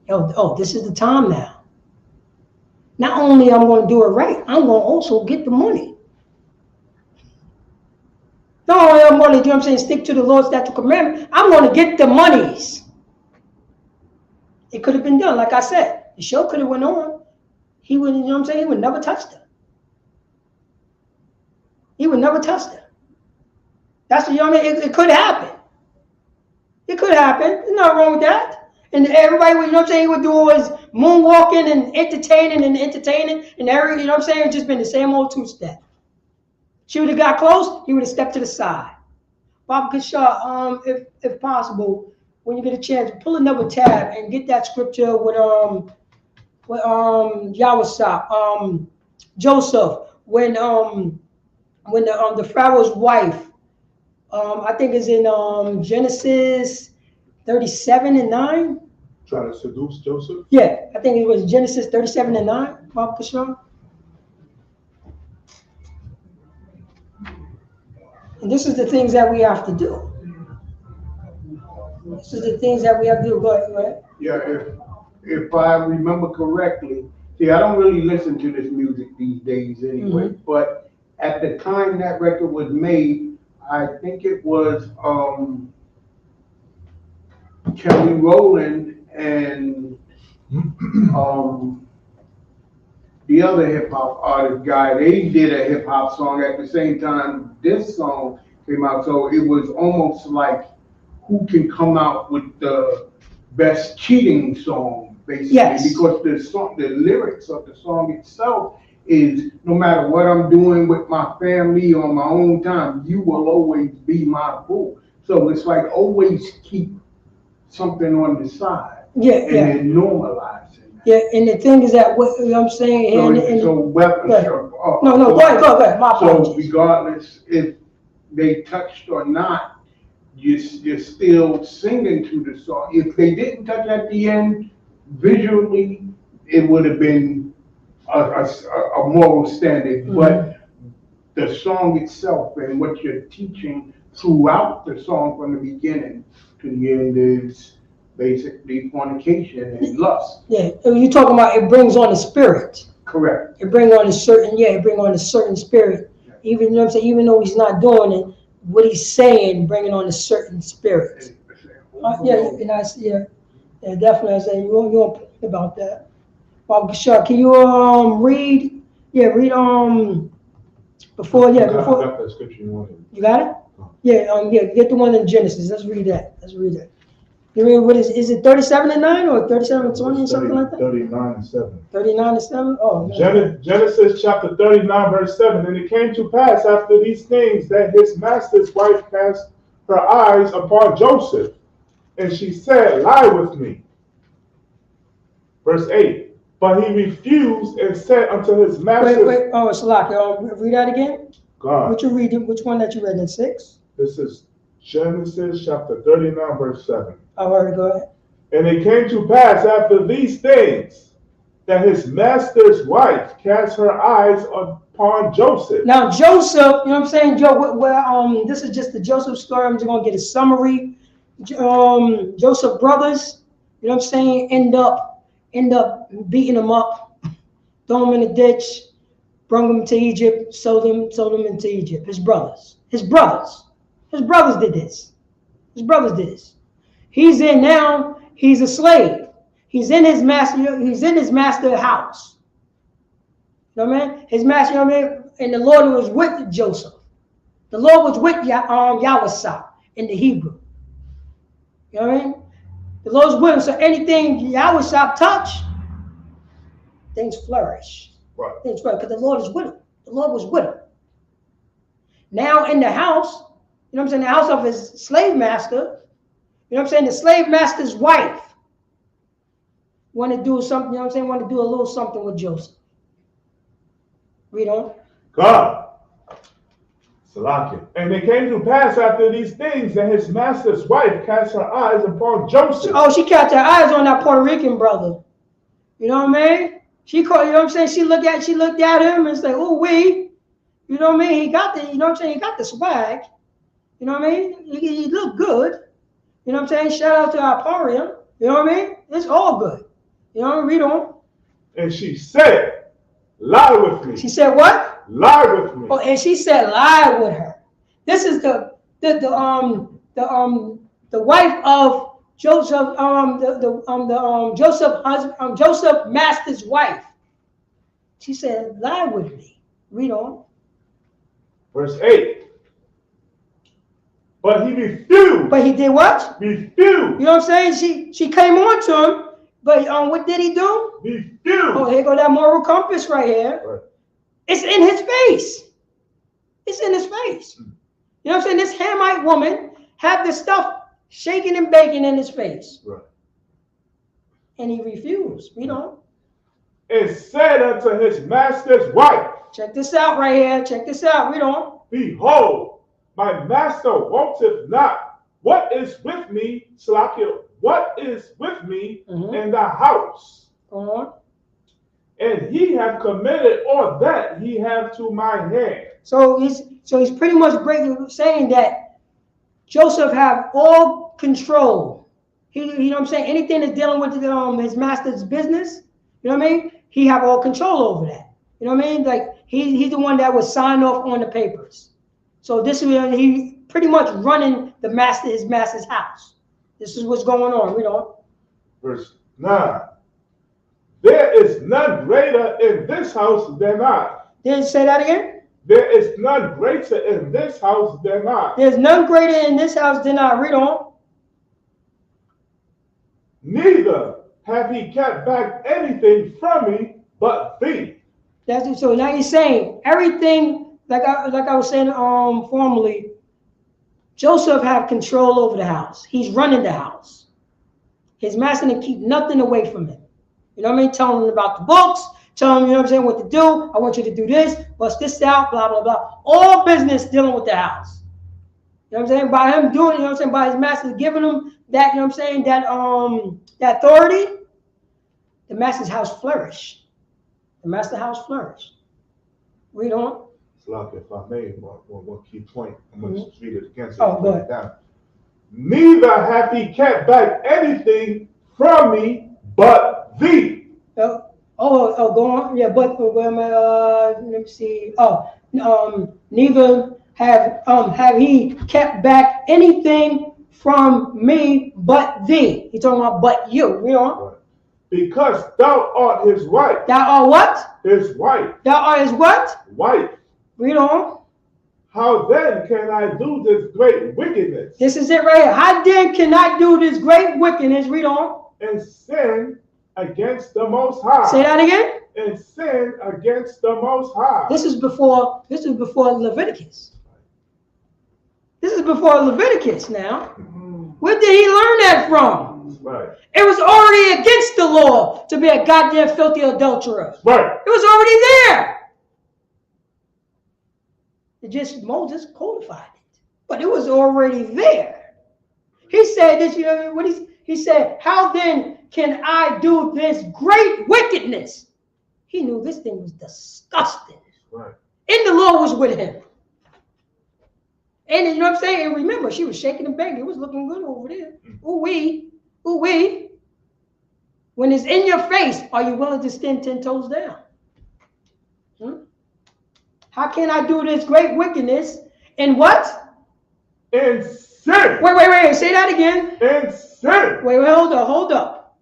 Oh, this is the time now. Not only I'm going to do it right, I'm going to also get the money. Not only I'm going to, you know what I'm saying, stick to the Lord's statute commandment, I'm going to get the monies. It could have been done. Like I said, the show could have went on. He would, you know what I'm saying, he would never touch her. He would never touch her. That's what, you know what I mean? It could happen. It could happen. There's nothing wrong with that. And everybody would, you know what I'm saying, he would do all his moonwalking and entertaining, and every, you know what I'm saying, it's just been the same old two-step. She would have got close, he would have stepped to the side. Bob Kashaw, if possible, when you get a chance, pull another tab and get that scripture with Yahusap, Joseph, when the Pharaoh's wife, I think is in Genesis 37:9. Trying to seduce Joseph? Yeah, I think it was Genesis 37:9, Bob Kashaw. And this is the things that we have to do. This is the things that we have to do. Go ahead, right? Yeah, if I remember correctly, see, I don't really listen to this music these days anyway, but at the time that record was made, I think it was Kelly Rowland and the other hip hop artist guy. They did a hip hop song at the same time this song came out. So it was almost like who can come out with the best cheating song, basically. Yes. Because the lyrics of the song itself is no matter what I'm doing with my family on my own time, you will always be my boo. So it's like always keep something on the side. Yeah, and then normalize it. Yeah, and the thing is that, what, you know what I'm saying? So No, go ahead. My apologies. So regardless if they touched or not, you're still singing to the song. If they didn't touch at the end, visually, it would have been a moral standard. But the song itself and what you're teaching throughout the song from the beginning to the end is basically fornication and lust. Yeah, you're talking about it brings on the spirit. Correct. It brings on a certain spirit. Yeah. Even, you know what I'm saying, even though he's not doing it, what he's saying, bringing on a certain spirit. Definitely. I say you don't think about that. Bob Bashar, can you read? Yeah, read before. I got that scripture you wanted. You got it? Get the one in Genesis. Let's read that. You mean, what is it 37:9 or 37:20 or something like that? 39:7. 39:7? Oh, man. Genesis chapter 39, verse 7. And it came to pass after these things that his master's wife cast her eyes upon Joseph, and she said, Lie with me. Verse 8. But he refused and said unto his master. Wait. Oh, it's locked. Read that again? God. Which one that you read in 6? This is Genesis chapter 39, verse 7. All right, go ahead. And it came to pass after these things that his master's wife cast her eyes upon Joseph. Now, Joseph, you know what I'm saying, Joe, this is just the Joseph story. I'm just going to get a summary. Joseph brothers, you know what I'm saying, end up beating him up, throw him in a ditch, bring him to Egypt, sold him into Egypt. His brothers did this. He's in now, he's a slave. He's in his master's house. You know what I mean? His master, you know what I mean? And the Lord was with Joseph. The Lord was with Yahusap in the Hebrew. You know what I mean? The Lord's with him, so anything Yahusap touch, things flourish. Right. Things flourish, because the Lord is with him. The Lord was with him. Now in the house, you know what I'm saying, the house of his slave master, you know what I'm saying, the slave master's wife want to do something, you know what I'm saying, want to do a little something with Joseph. Read on. God. Salakia. And it came to pass after these things that his master's wife cast her eyes upon Joseph. Oh, she cast her eyes on that Puerto Rican brother. You know what I mean? She called, you know what I'm saying? She looked at him and said, "Oh, you know what I mean? He got the, you know what I'm saying? He got the swag. You You know what I mean? He look good. You know what I'm saying? Shout out to Arparium. You know what I mean? It's all good. You know, read on. And she said, lie with me. She said what? Lie with me. Oh, and she said lie with her. This is the wife of Joseph, Joseph Master's wife. She said, lie with me. Read on. Verse 8. But he refused. But he did what? Refused. You know what I'm saying? She came on to him, but what did he do? Refused. Oh, here go that moral compass right here. Right. It's in his face. It's in his face. You know what I'm saying? This Hamite woman had the stuff shaking and baking in his face. Right. And he refused. Read on. And said unto his master's wife. Check this out right here. Check this out. Read on. Behold, my master wanteth not what is with me, Salakia, what is with me in the house. Go on. And he hath committed all that he hath to my hand. So he's pretty much saying that Joseph have all control. You know what I'm saying? Anything that's dealing with his master's business, you know what I mean? He have all control over that. You know what I mean? Like he's the one that would sign off on the papers. So this is he pretty much running his master's house. This is what's going on. Read on. Verse 9. There is none greater in this house than I. Did you say that again? There is none greater in this house than I. There's none greater in this house than I. Read on. Neither have he kept back anything from me but thee. That's it. So now he's saying everything, like I was saying formerly, Joseph have control over the house. He's running the house. His master didn't keep nothing away from him. You know what I mean? Telling him about the books, telling him, you know what I'm saying, what to do. I want you to do this, bust this out, blah, blah, blah. All business dealing with the house. You know what I'm saying? By him doing, you know what I'm saying, by his master giving him that, you know what I'm saying, that authority, the master's house flourished. The master's house flourished. Read on. Slack, if I may, one key point. I'm going to read it again. Oh, go ahead. Down. Neither hath he kept back anything from me but thee. Go on. Yeah, but let me see. Neither have he kept back anything from me but thee. He's talking about but you. Read on. Right. Because thou art his wife. Thou art what? His wife. Thou art his what? Wife. Read on. How then can I do this great wickedness? This is it right here. How then can I do this great wickedness? Read on. And sin against the Most High. Say that again. And sin against the Most High. This is before Leviticus. This is before Leviticus now. Where did he learn that from? Right. It was already against the law to be a goddamn filthy adulterer. Right. It was already there. Moses codified it, but it was already there. He said this, you know what he said, how then can I do this great wickedness? He knew this thing was disgusting. Right. And the Lord was with him. And you know what I'm saying? And remember, she was shaking and banging. It was looking good over there. Ooh-wee. Ooh-wee. When it's in your face, are you willing to stand 10 toes down? How can I do this great wickedness? In what? In sin. Wait. Say that again. In sin. Wait, hold up.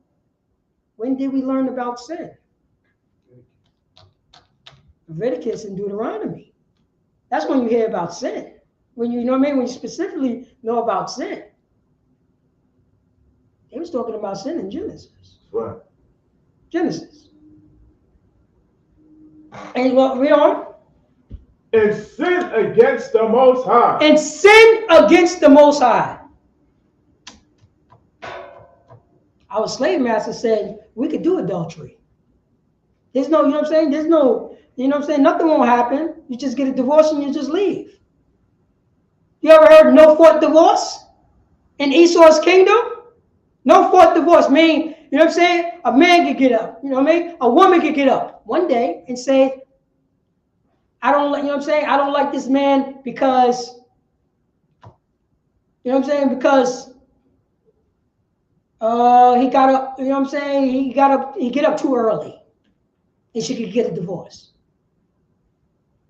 When did we learn about sin? Leviticus and Deuteronomy. That's when you hear about sin. When you know what I mean? When you specifically know about sin. He was talking about sin in Genesis. Right. Genesis. And read on. And sin against the Most High. And sin against the Most High. Our slave master said we could do adultery. There's no, you know what I'm saying? There's no, you know what I'm saying? Nothing won't happen. You just get a divorce and you just leave. You ever heard no fault divorce in Esau's kingdom? No fault divorce. Meaning, you know what I'm saying? A man could get up. You know what I mean? A woman could get up one day and say, I don't like, you know what I'm saying? I don't like this man because You know what I'm saying? Because he got up, you know what I'm saying? He get up too early. And she could get a divorce.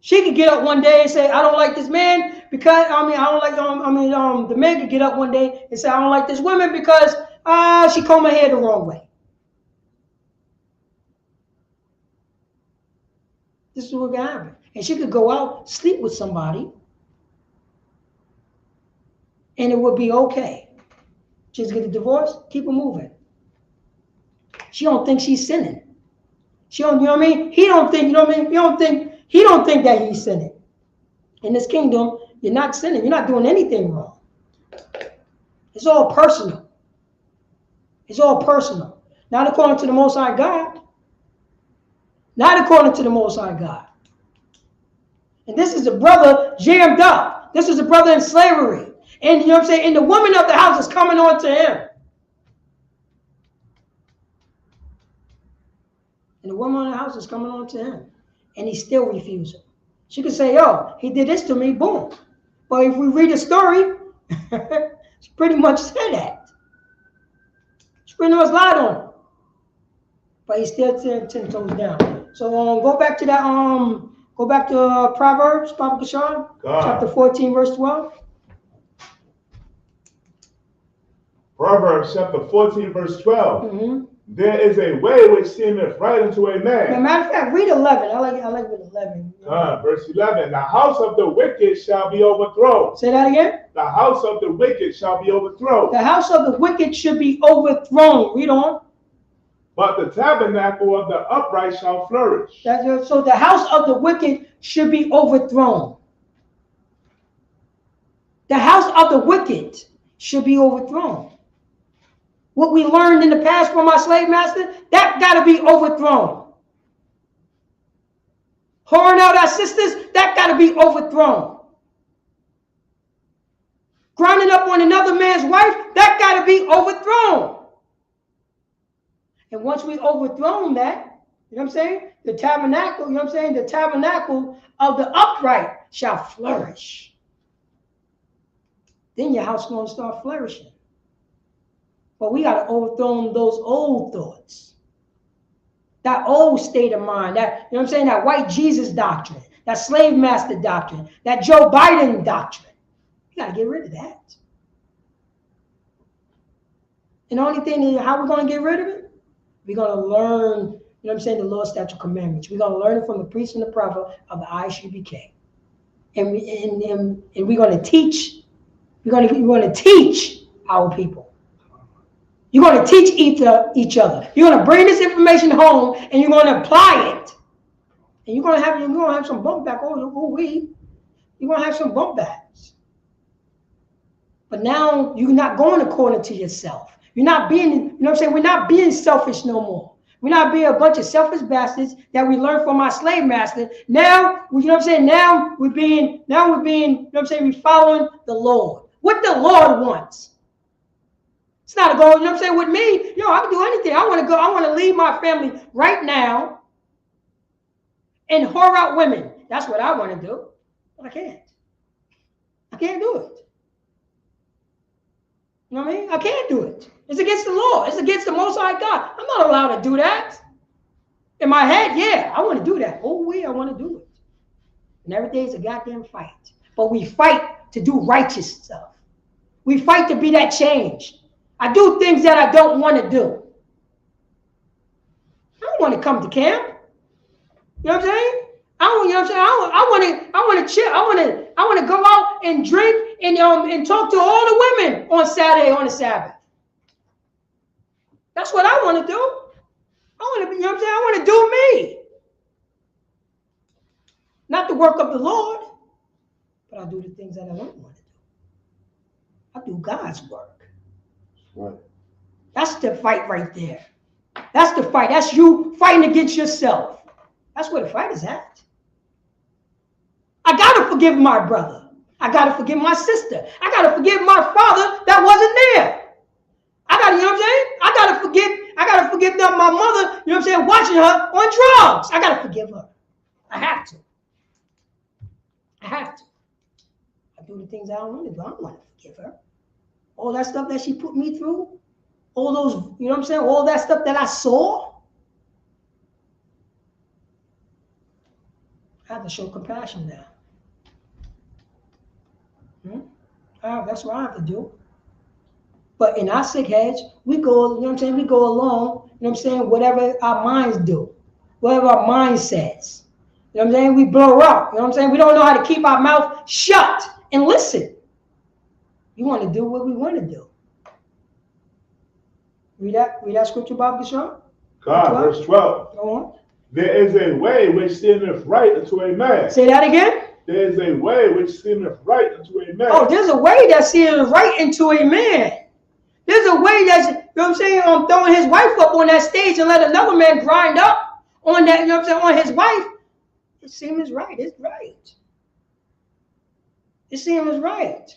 She could get up one day and say, I don't like this man because, the man could get up one day and say, I don't like this woman because she combed her hair the wrong way. This is what can happen. And she could go out, sleep with somebody, and it would be okay. Just get a divorce, keep her moving. She don't think she's sinning. She don't, you know what I mean? He don't think, you know what I mean? He don't think that he's sinning. In this kingdom, you're not sinning. You're not doing anything wrong. It's all personal. It's all personal. Not according to the Most High God. Not according to the Most High God. And this is a brother jammed up. This is a brother in slavery. And you know what I'm saying? And the woman of the house is coming on to him. And the woman in the house is coming on to him. And he's still refusing. She could say, yo, he did this to me, boom. But if we read the story, she pretty much said that. She pretty much lied on him. But he's still 10 toes down. So go back to that, Proverbs, Papa Kashan, chapter 14, verse 12. Proverbs chapter 14, verse 12. Mm-hmm. There is a way which seemeth right unto a man. As a matter of fact, read 11. I like with 11. Verse 11. The house of the wicked shall be overthrown. Say that again. The house of the wicked shall be overthrown. The house of the wicked should be overthrown. Read on. But the tabernacle of the upright shall flourish. So the house of the wicked should be overthrown. The house of the wicked should be overthrown. What we learned in the past from our slave master, that got to be overthrown. Whoring out our sisters, that got to be overthrown. Grinding up on another man's wife, that got to be overthrown. And once we overthrown that, you know what I'm saying? The tabernacle, you know what I'm saying? The tabernacle of the upright shall flourish. Then your house is going to start flourishing. But we got to overthrow those old thoughts. That old state of mind, that, you know what I'm saying? That white Jesus doctrine, that slave master doctrine, that Joe Biden doctrine. You got to get rid of that. And the only thing is, how we're going to get rid of it? We're going to learn, you know what I'm saying, the law, statute, commandments. We're going to learn it from the priest and the prophet of the Isupk. And we're going to teach, we're going to teach our people. You're going to teach each other. You're going to bring this information home and you're going to apply it. And you're going to have some bump back. You're going to have some bump backs. But now you're not going according to yourself. You're not being, you know what I'm saying? We're not being selfish no more. We're not being a bunch of selfish bastards that we learned from our slave master. Now, you know what I'm saying? Now we're being, you know what I'm saying? We're following the Lord. What the Lord wants. It's not a goal, you know what I'm saying? With me, I can do anything. I want to leave my family right now and whore out women. That's what I want to do. But I can't. I can't do it. You know what I mean? I can't do it. It's against the law. It's against the Most High God. I'm not allowed to do that. In my head, yeah, I want to do that. Oh, yeah, I want to do it. And every day is a goddamn fight. But we fight to do righteous stuff. We fight to be that change. I do things that I don't want to do. I don't want to come to camp. You know what I'm saying? I want to chill. I want to go out and drink and talk to all the women on Saturday on the Sabbath. That's what I want to do. I want to, you know what I'm saying? I want to do me. Not the work of the Lord, but I do the things that I don't want to do. I do God's work. Right. That's the fight right there. That's the fight. That's you fighting against yourself. That's where the fight is at. I got to forgive my brother. I got to forgive my sister. I got to forgive my father that wasn't there. I got to, you know what I'm saying? I got to forgive my mother, you know what I'm saying, watching her on drugs. I got to forgive her. I have to. I do the things I don't want to do. I don't want to forgive her. All that stuff that she put me through, all those, you know what I'm saying? All that stuff that I saw. I have to show compassion now. That's what I have to do. But in our sick heads, we go, you know what I'm saying? We go along, you know what I'm saying? Whatever our minds do, whatever our mind says. You know what I'm saying? We blow up. You know what I'm saying? We don't know how to keep our mouth shut and listen. You want to do what we want to do. Read that scripture, Bob Bishop. God, verse 12. Go on. There is a way which seemeth right unto a man. Say that again. There is a way which seemeth right unto a man. Oh, there's a way that seemeth right into a man. There's a way that's, you know what I'm saying, throwing his wife up on that stage and let another man grind up on that, you know what I'm saying, on his wife. It seems right. It's right. It seems right.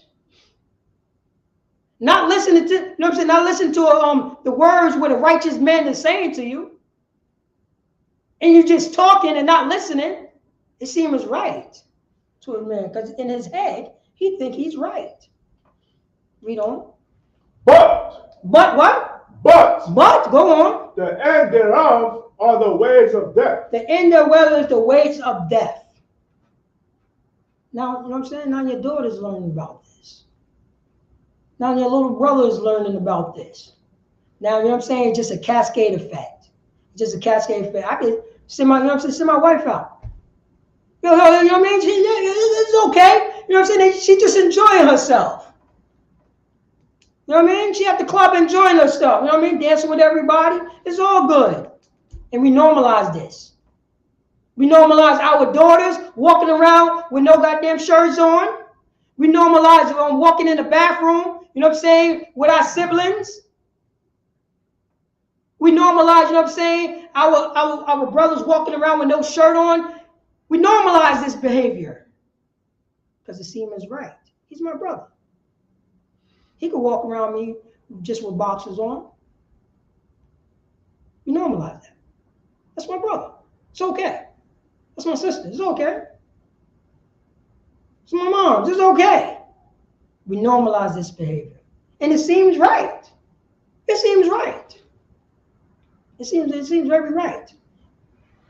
Not listening to, you know what I'm saying, not listening to the words what a righteous man is saying to you. And you just talking and not listening. It seems right to a man. Because in his head, he think he's right. Read on. But what? But Go on. The end thereof are the ways of death. The end thereof is the ways of death. Now, you know what I'm saying? Now your daughter's learning about this. Now your little brother is learning about this. Now, you know what I'm saying? It's just a cascade effect. Just a cascade effect. I could send my, you know what I'm saying, send my wife out. You know what I mean? It's okay. You know what I'm saying? She just enjoying herself. You know what I mean? She at the club enjoying herself. You know what I mean? Dancing with everybody. It's all good. And we normalize this. We normalize our daughters walking around with no goddamn shirts on. We normalize walking in the bathroom, you know what I'm saying, with our siblings. We normalize, you know what I'm saying, our brothers walking around with no shirt on. We normalize this behavior because it seems right. He's my brother. He could walk around me just with boxers on. We normalize that. That's my brother. It's okay. That's my sister. It's okay. It's my mom. It's okay. We normalize this behavior. And it seems right. It seems right. It seems very right.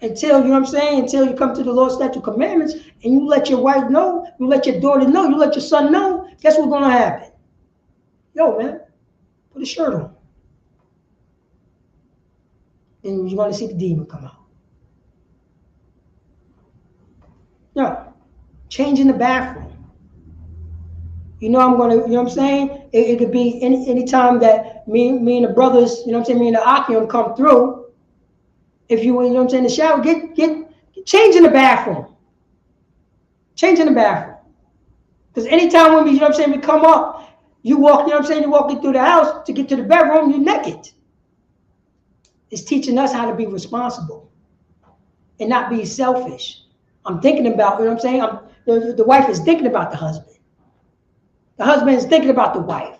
Until, you know what I'm saying, until you come to the Lord's statute commandments and you let your wife know, you let your daughter know, you let your son know, guess what's going to happen? Yo, man, put a shirt on. Then you're going to see the demon come out. No, change in the bathroom. You know I'm going to, you know what I'm saying? It could be any time that me and the brothers, you know what I'm saying, me and the Akim come through. If you know what I'm saying, the shower, get change in the bathroom. Change in the bathroom. Because anytime when we, you know what I'm saying, we come up, you walk, you know what I'm saying, you're walking through the house to get to the bedroom, you're naked. It's teaching us how to be responsible and not be selfish. I'm thinking about, you know what I'm saying, the wife is thinking about the husband. The husband is thinking about the wife.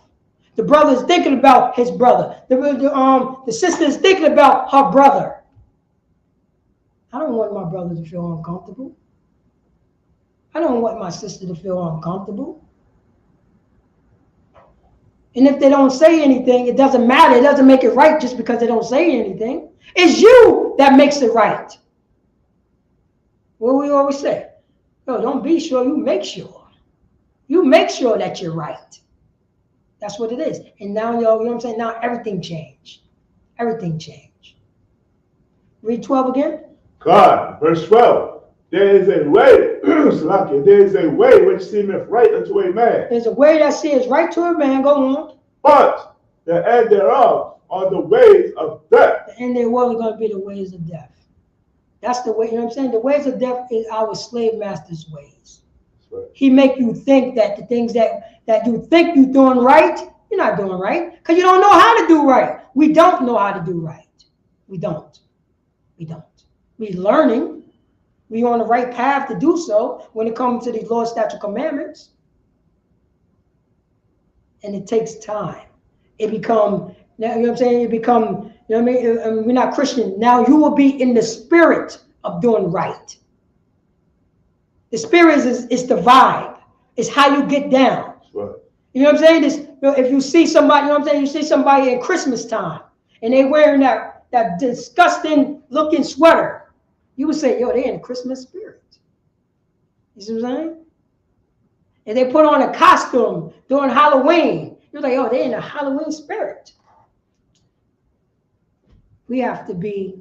The brother is thinking about his brother. The sister is thinking about her brother. I don't want my brother to feel uncomfortable. I don't want my sister to feel uncomfortable. And if they don't say anything, it doesn't matter. It doesn't make it right just because they don't say anything. It's you that makes it right. What we always say, yo, don't be sure, you make sure. You make sure that you're right. That's what it is. And now, you know what I'm saying? Now everything changed. Everything changed. Read 12 again. God, verse 12. There is a way, there is a way which seemeth right unto a man. There's a way that seems right to a man. Go on. But the end thereof are the ways of death. The end thereof are going to be the ways of death. That's the way, you know what I'm saying? The ways of death is our slave master's ways. Right. He make you think that the things that you think you're doing right, you're not doing right. Because you don't know how to do right. We don't know how to do right. We don't. We're learning. We're on the right path to do so when it comes to the Lord's statute commandments. And it takes time. It become, you know what I'm saying? It become, you know what I mean? We're not Christian. Now you will be in the spirit of doing right. The spirit is the vibe. It's how you get down. Right. You know what I'm saying? if you see somebody, you know what I'm saying, you see somebody at Christmas time and they wearing that disgusting looking sweater, you would say, yo, they in the Christmas spirit. You see what I'm saying? And they put on a costume during Halloween, you're like, oh, they in the Halloween spirit. We have to be,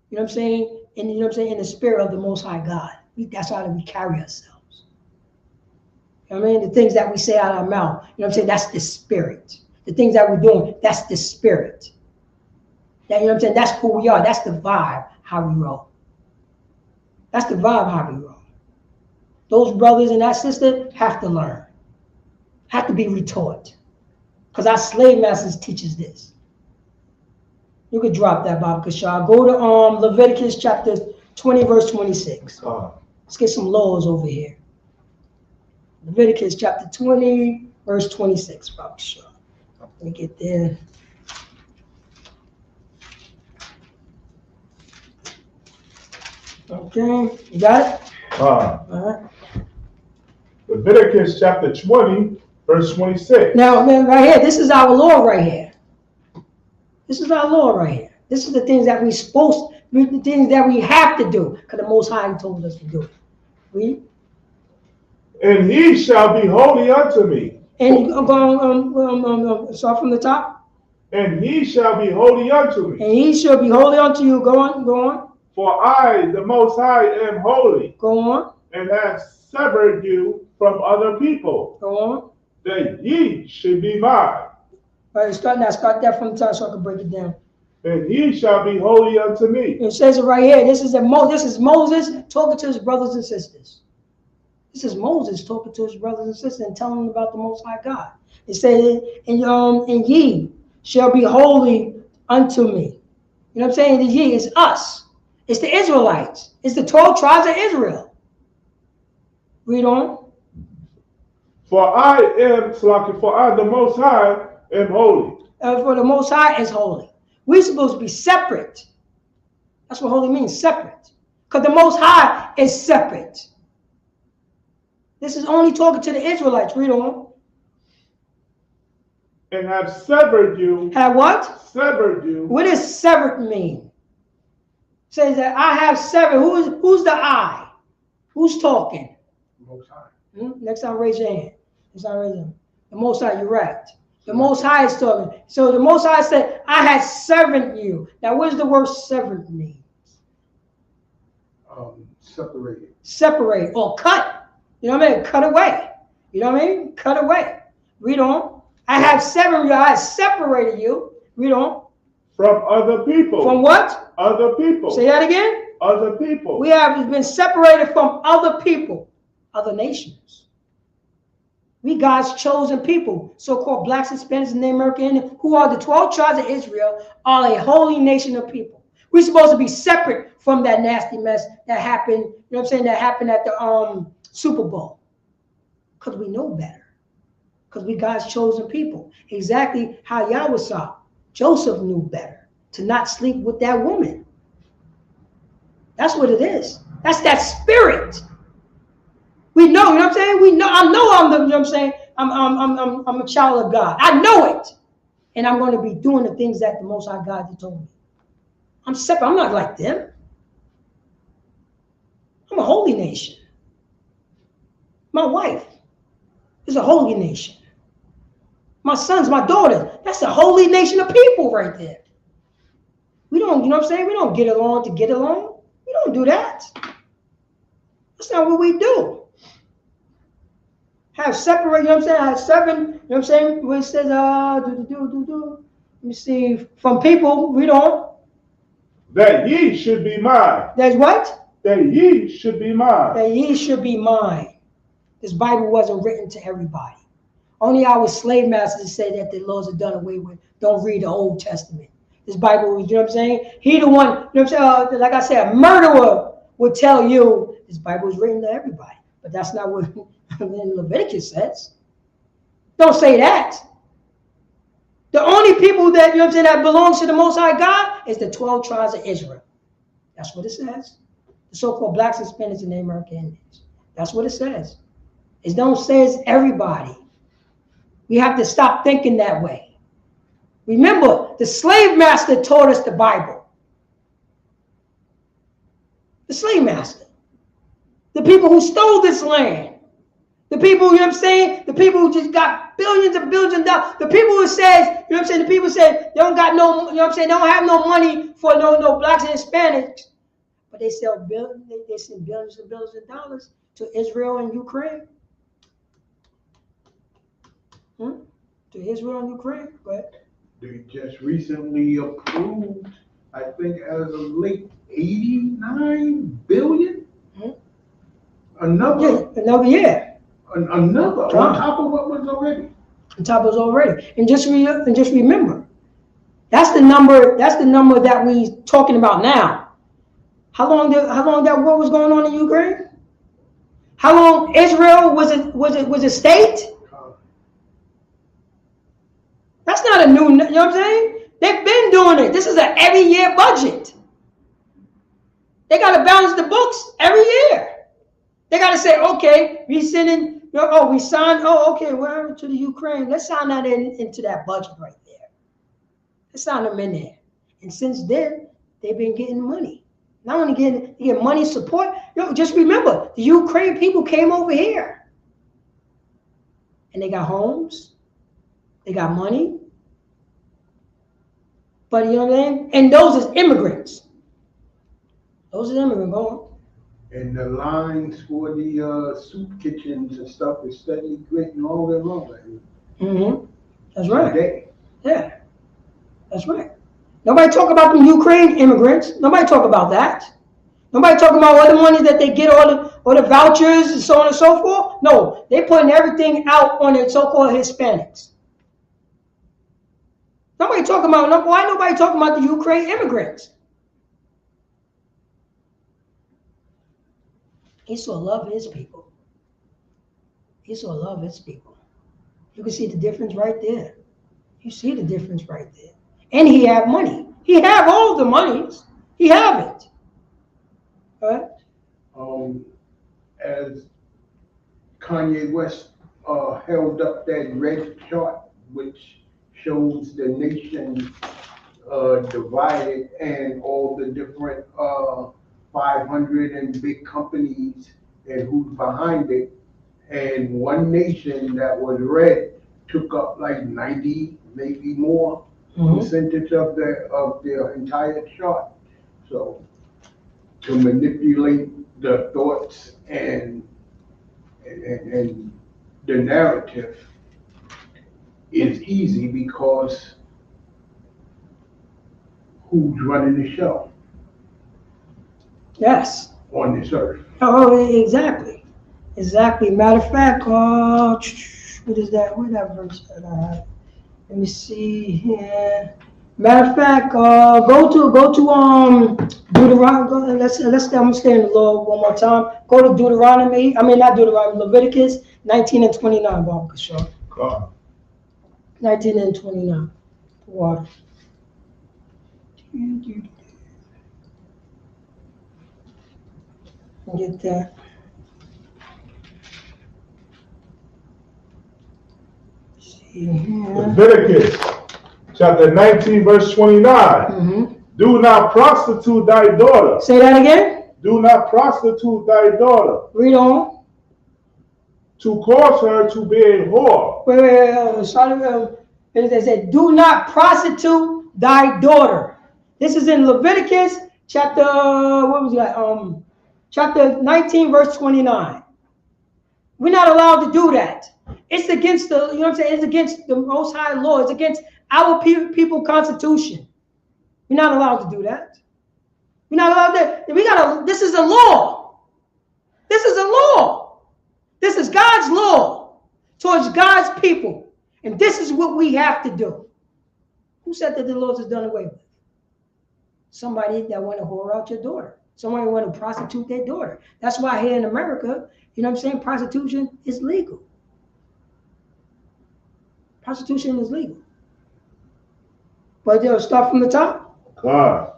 you know what I'm saying, in the spirit of the Most High God. That's how we carry ourselves. You know what I mean? The things that we say out of our mouth, you know what I'm saying, that's the spirit. The things that we're doing, that's the spirit. That, you know what I'm saying, that's who we are. That's the vibe, how we roll. That's the vibe, how we roll. Those brothers and that sister have to learn, have to be retaught. Because our slave masters teaches this. You could drop that, Bob Kashar. Go to Leviticus chapter 20, verse 26. Let's get some laws over here. Leviticus chapter 20, verse 26, Bob Kashar. Let me get there. Okay, you got it? All right. Leviticus chapter 20, verse 26. Now, right here, this is our law right here. This is our law right here. This is the things that the things that we have to do, because the Most High told us to do it. Read. And he shall be holy unto me. And start from the top. And he shall be holy unto me. And he shall be holy unto you. Go on. For I, the Most High, am holy. Go on. And have severed you from other people. Go on. That ye should be mine. All right, start that from the top so I can break it down. And ye shall be holy unto me. It says it right here. This is Moses talking to his brothers and sisters. This is Moses talking to his brothers and sisters and telling them about the Most High God. It says, and ye shall be holy unto me. You know what I'm saying? The ye is us. It's the Israelites. It's the 12 tribes of Israel. Read on. For I, the Most High, am holy. For the Most High is holy. We're supposed to be separate. That's what holy means, separate. Because the Most High is separate. This is only talking to the Israelites. Read on. And have severed you. Have what? Severed you. What does severed mean? It says that I have severed. Who's the I? Who's talking? Most High. Next time, raise your hand. Next time, raise your hand. The Most High, you're right. The Most High is talking. So the Most High said, I had severed you. Now, what does the word severed mean? Separated. Separate or cut. You know what I mean? Cut away. You know what I mean? Cut away. Read on. I have severed you. I have separated you. Read on. From other people. From what? Other people. Say that again. Other people. We have been separated from other people, other nations. We God's chosen people, so-called blacks, Hispanics, and Native American, who are the 12 tribes of Israel, are a holy nation of people. We're supposed to be separate from that nasty mess that happened, you know what I'm saying, that happened at the Super Bowl. Because we know better. Because we God's chosen people. Exactly how Yahweh saw. Joseph knew better to not sleep with that woman. That's what it is. That's that spirit. We know, you know what I'm saying? We know, I know I'm the, you know what I'm saying? I'm a child of God. I know it. And I'm going to be doing the things that the Most High God told me. I'm separate. I'm not like them. I'm a holy nation. My wife is a holy nation. My sons, my daughters, that's a holy nation of people right there. We don't, you know what I'm saying? We don't get along to get along. We don't do that. That's not what we do. Have separate, you know what I'm saying? Have seven, you know what I'm saying? Where it says, let me see, from people, read on. That ye should be mine. There's what? That ye should be mine. That ye should be mine. This Bible wasn't written to everybody. Only our slave masters say that the laws are done away with. Don't read the Old Testament. This Bible, you know what I'm saying? He the one, you know what I'm saying? Like I said, a murderer would tell you this Bible is written to everybody. But that's not what Leviticus says. Don't say that. The only people that, you know what I'm saying, that belongs to the Most High God is the 12 tribes of Israel. That's what it says. The so-called blacks, Hispanics, and Native American Indians. That's what it says. It don't say it's everybody. We have to stop thinking that way. Remember, the slave master taught us the Bible. The slave master. The people who stole this land. The people, you know what I'm saying? The people who just got billions and billions of dollars. The people who says, you know what I'm saying? The people say they don't got no, you know what I'm saying? They don't have no money for no blacks and Hispanics. But they sell billions, they send billions and billions of dollars to Israel and Ukraine. To Israel and Ukraine. Go ahead. They just recently approved, I think as of late, 89 billion. Another year. Another on top of what was already. On top of already. And just remember, that's the number that we talking about now. How long that war was going on in Ukraine? How long Israel was a state? That's not a new, you know what I'm saying? They've been doing it. This is an every year budget. They got to balance the books every year. They got to say, okay, we sending, we signed, okay, we're to the Ukraine. Let's sign that into that budget right there. Let's sign them in there. And since then, they've been getting money. Not only getting money support, just remember, the Ukraine people came over here. And they got homes. They got money. But you know what I mean? And those is immigrants. Those are immigrants going. And the lines for the soup kitchens and stuff is steadily getting all day long. That's right. Today. Yeah. That's right. Nobody talk about the Ukraine immigrants. Nobody talk about that. Nobody talk about all the money that they get, all the vouchers and so on and so forth. No, they putting everything out on the so-called Hispanics. Nobody talking about, why nobody talking about the Ukraine immigrants? Esau loved his people. Esau loved his people. You can see the difference right there. You see the difference right there. And he had money. He have all the monies. He have it. Right? As Kanye West held up that red chart, which shows the nation divided and all the different 500 and big companies and who's behind it. And one nation that was red took up like 90, maybe more percentage of their entire chart. So to manipulate the thoughts and the narrative is easy because who's running the show? Yes. On this earth. Oh, exactly. Exactly. Matter of fact, what is that? Where that verse that I have? Let me see here. Matter of fact, go to Deuteronomy. Let's I'm stay in the Lord one more time. Go to Deuteronomy. I mean not Deuteronomy, Leviticus 19 and 29, Bob Shaw. 19 and 29. Water. Get that. See here. Leviticus chapter 19, verse 29. Do not prostitute thy daughter. Say that again. Do not prostitute thy daughter. Read on. To cause her to be a whore. Wait. Sorry. They said, do not prostitute thy daughter. This is in Leviticus chapter, what was that? Chapter 19, verse 29. We're not allowed to do that. It's against the, you know what I'm saying? It's against the Most High law. It's against our people constitution. We're not allowed to do that. We're not allowed to. This is a law. This is a law. This is God's law towards God's people. And this is what we have to do. Who said that the laws is done away with? Somebody that want to whore out your daughter. Somebody want to prostitute their daughter. That's why here in America, you know what I'm saying, prostitution is legal. Prostitution is legal. But they'll start from the top. God.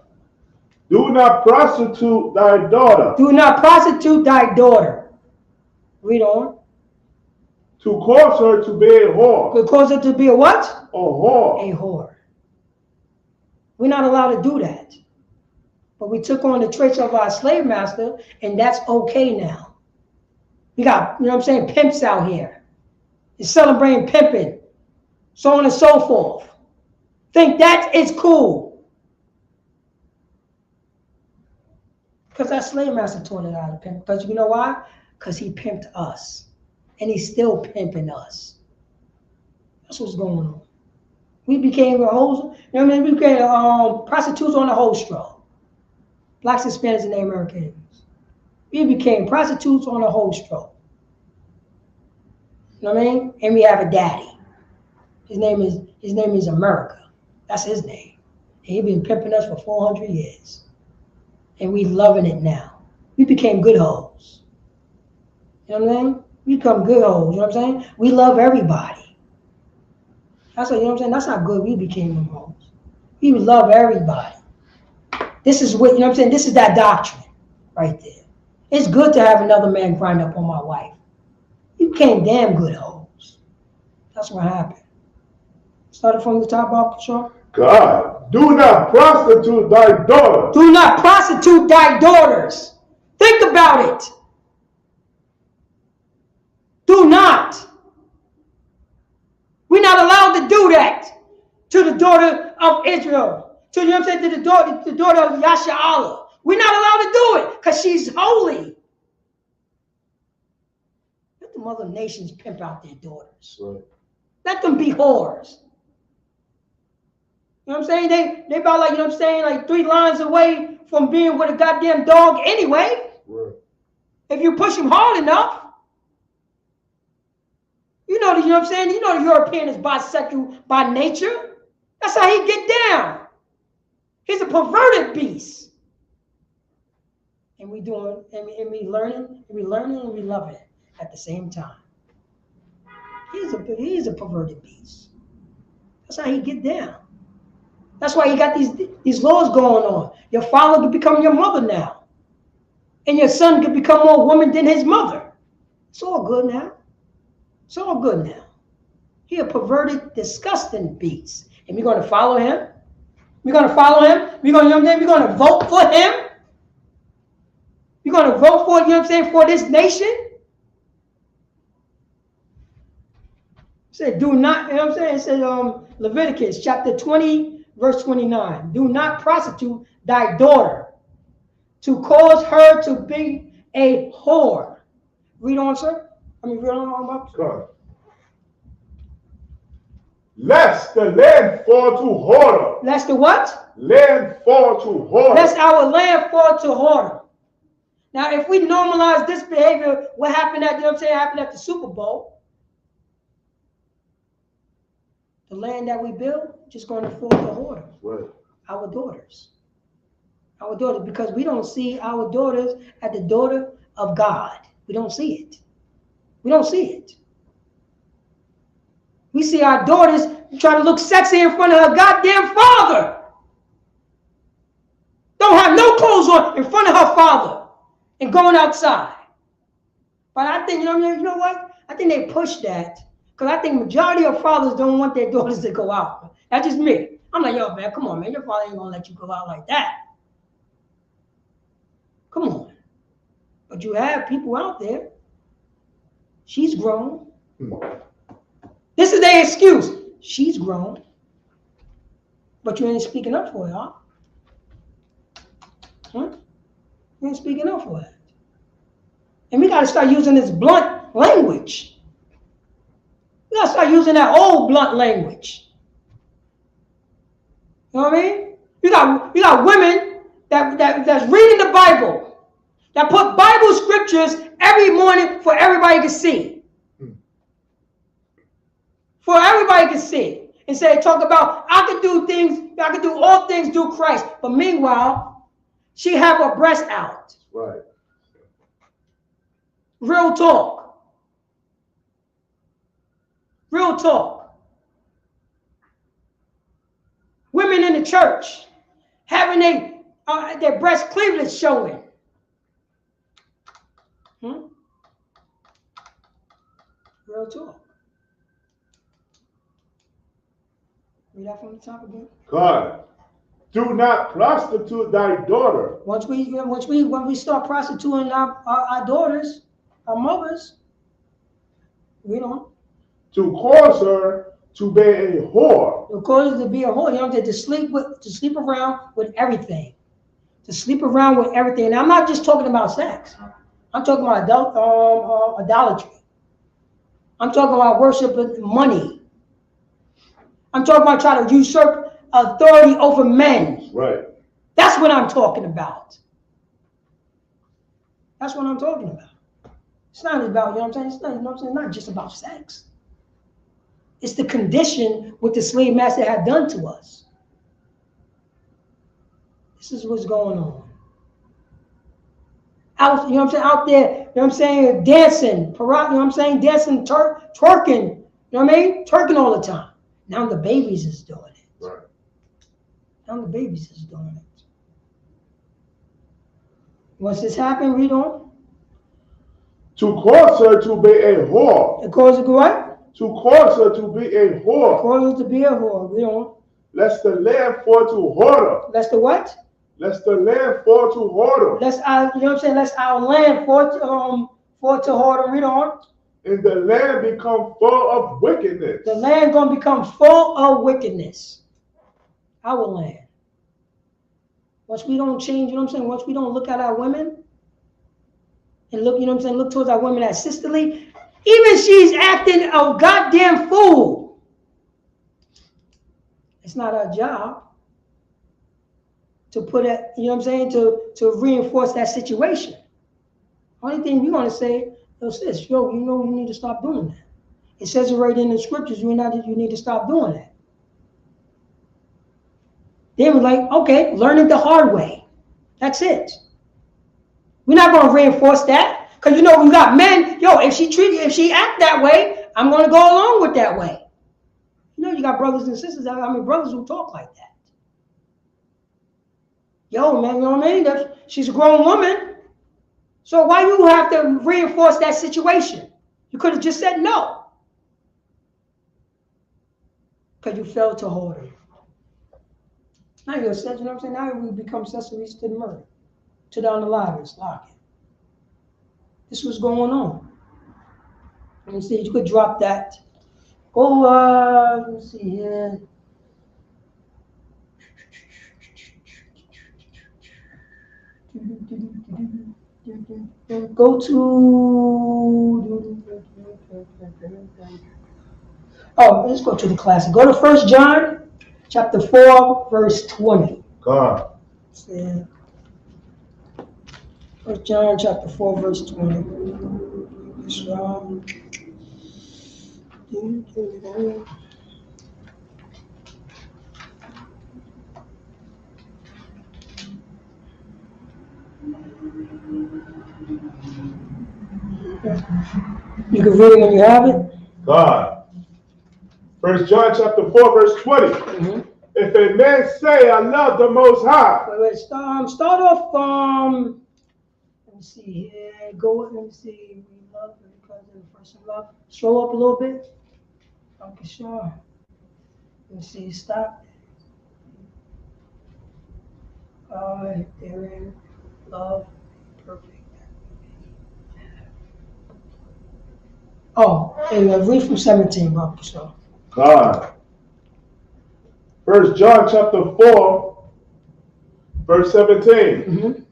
Do not prostitute thy daughter. Do not prostitute thy daughter. Read on. To cause her to be a whore. To cause her to be a what? A whore. A whore. We're not allowed to do that. But we took on the traits of our slave master, and that's okay now. We got, you know what I'm saying, pimps out here. They're celebrating pimping, so on and so forth. Think that is cool. Because our slave master taught it how to pimp. Because you know why? Because he pimped us. And he's still pimping us. That's what's going on. We became hoes, you know what I mean? We became prostitutes on the whole straw. Blacks, Hispanics, and Native Americans. We became prostitutes on the whole straw. You know what I mean? And we have a daddy. His name is America. That's his name. And he's been pimping us for 400 years. And we loving it now. We became good hoes. You know what I mean? We become good hoes. You know what I'm saying? We love everybody. That's what, you know what I'm saying? That's how good we became them hoes. We love everybody. This is what, you know what I'm saying? This is that doctrine right there. It's good to have another man grind up on my wife. We became damn good hoes. That's what happened. Started from the top up, Sean. God, do not prostitute thy daughter. Do not prostitute thy daughters. Think about it. Do not. We're not allowed to do that to the daughter of Israel. To, you know what I'm saying? To the daughter of Yasha'Allah. We're not allowed to do it because she's holy. Let the other nations pimp out their daughters. Right. Let them be whores. You know what I'm saying? They about like, you know what I'm saying, like 3 lines away from being with a goddamn dog anyway. Right. If you push them hard enough. You know what I'm saying? You know the European is bisexual by nature. That's how he get down. He's a perverted beast. And we doing, and we learning, and we love it at the same time. He's a perverted beast. That's how he get down. That's why you got these laws going on. Your father could become your mother now. And your son could become more woman than his mother. It's all good now. It's all good now. He a perverted, disgusting beast. And we're going to follow him. We're going to follow him. We're going to vote for him. We're going to vote for, you know what I'm saying, for this nation. It said, do not, you know what I'm saying? It said, Leviticus chapter 20, verse 29. Do not prostitute thy daughter to cause her to be a whore. Read on, sir. Read on about. God. Lest the land fall to whoredom. Lest the what? Land fall to whoredom. Lest our land fall to whoredom. Now, if we normalize this behavior, what happened at, you know what I'm saying, happened at the Super Bowl, the land that we build just going to fall to whoredom. Right. Our daughters. Our daughters, because we don't see our daughters as the daughter of God. We don't see it. We don't see it. We see our daughters try to look sexy in front of her goddamn father. Don't have no clothes on in front of her father and going outside. But I think, you know what? I think they push that because I think majority of fathers don't want their daughters to go out. That's just me. I'm like, yo, man, come on, man. Your father ain't going to let you go out like that. Come on. But you have people out there. She's grown. This is their excuse. She's grown. But you ain't speaking up for it, huh? You ain't speaking up for it. And we got to start using this blunt language. We got to start using that old blunt language. You know what I mean? You got women that's reading the Bible, that put Bible scriptures every morning for everybody to see. For everybody to see. And say, talk about, I can do all things through Christ. But meanwhile, she have her breast out. Right. Real talk. Real talk. Women in the church having their breast cleavage showing. Real talk. Read that from the top again. God, do not prostitute thy daughter. When we start prostituting our daughters, our mothers, we don't. To cause her to be a whore. To cause her to be a whore, you know, to sleep around with everything. To sleep around with everything. And I'm not just talking about sex. I'm talking about idolatry. I'm talking about worship with money. I'm talking about trying to usurp authority over men. Right. That's what I'm talking about. That's what I'm talking about. It's not about, you know what I'm saying? It's not, you know what I'm saying? It's not just about sex. It's the condition what the slave master had done to us. This is what's going on. Out, you know what I'm saying? Out there, you know what I'm saying? Dancing, you know what I'm saying? Dancing, twerking, you know what I mean? Twerking all the time. Now the babies is doing it. Right. Now the babies is doing it. Once this happened, read on. To cause her to be a whore. It causes what? To cause her to be a whore. Causes to be a whore. Read on. Lest the land fall to whoredom. Lest the what? Lest the land fall to whoredom. Lest our, you know what I'm saying? Lest our land fall to whoredom. Read on. And the land become full of wickedness. The land gonna become full of wickedness. Our land. Once we don't change, you know what I'm saying? Once we don't look at our women and look, you know what I'm saying? Look towards our women as sisterly. Even she's acting a goddamn fool. It's not our job to put it, you know what I'm saying? To reinforce that situation. Only thing we're gonna say, yo, sis, yo, you know you need to stop doing that. It says it right in the scriptures, you need to stop doing that. They were like, okay, learn it the hard way. That's it. We're not gonna reinforce that. Because you know, we got men, yo, if she act that way, I'm gonna go along with that way. You know, you got brothers and sisters, brothers who talk like that. Yo, man, you know what I mean? She's a grown woman. So why you have to reinforce that situation? You could have just said no. Because you failed to hold her. Now you're you know what I'm saying? Now we become accessories to the murder. To the unalivers, lock it. This is what's going on. Let me see, you could drop that. Go, let me see here. Go to, let's go to the classic. Go to 1 John chapter 4, verse 20. God. Yeah. 1 John chapter 4, verse 20. That's wrong. You can read it when you have it. God. 1 John chapter 4, verse 20. Mm-hmm. If a man say, I love the Most High. Wait, start off, let me see here. Let me see. We love because of the first love. Show up a little bit. Okay, sure. Let me see. Stop. Therein, love, perfect. Oh, and read from 17, bro. So. God. 1 John chapter 4, verse 17. Mm-hmm.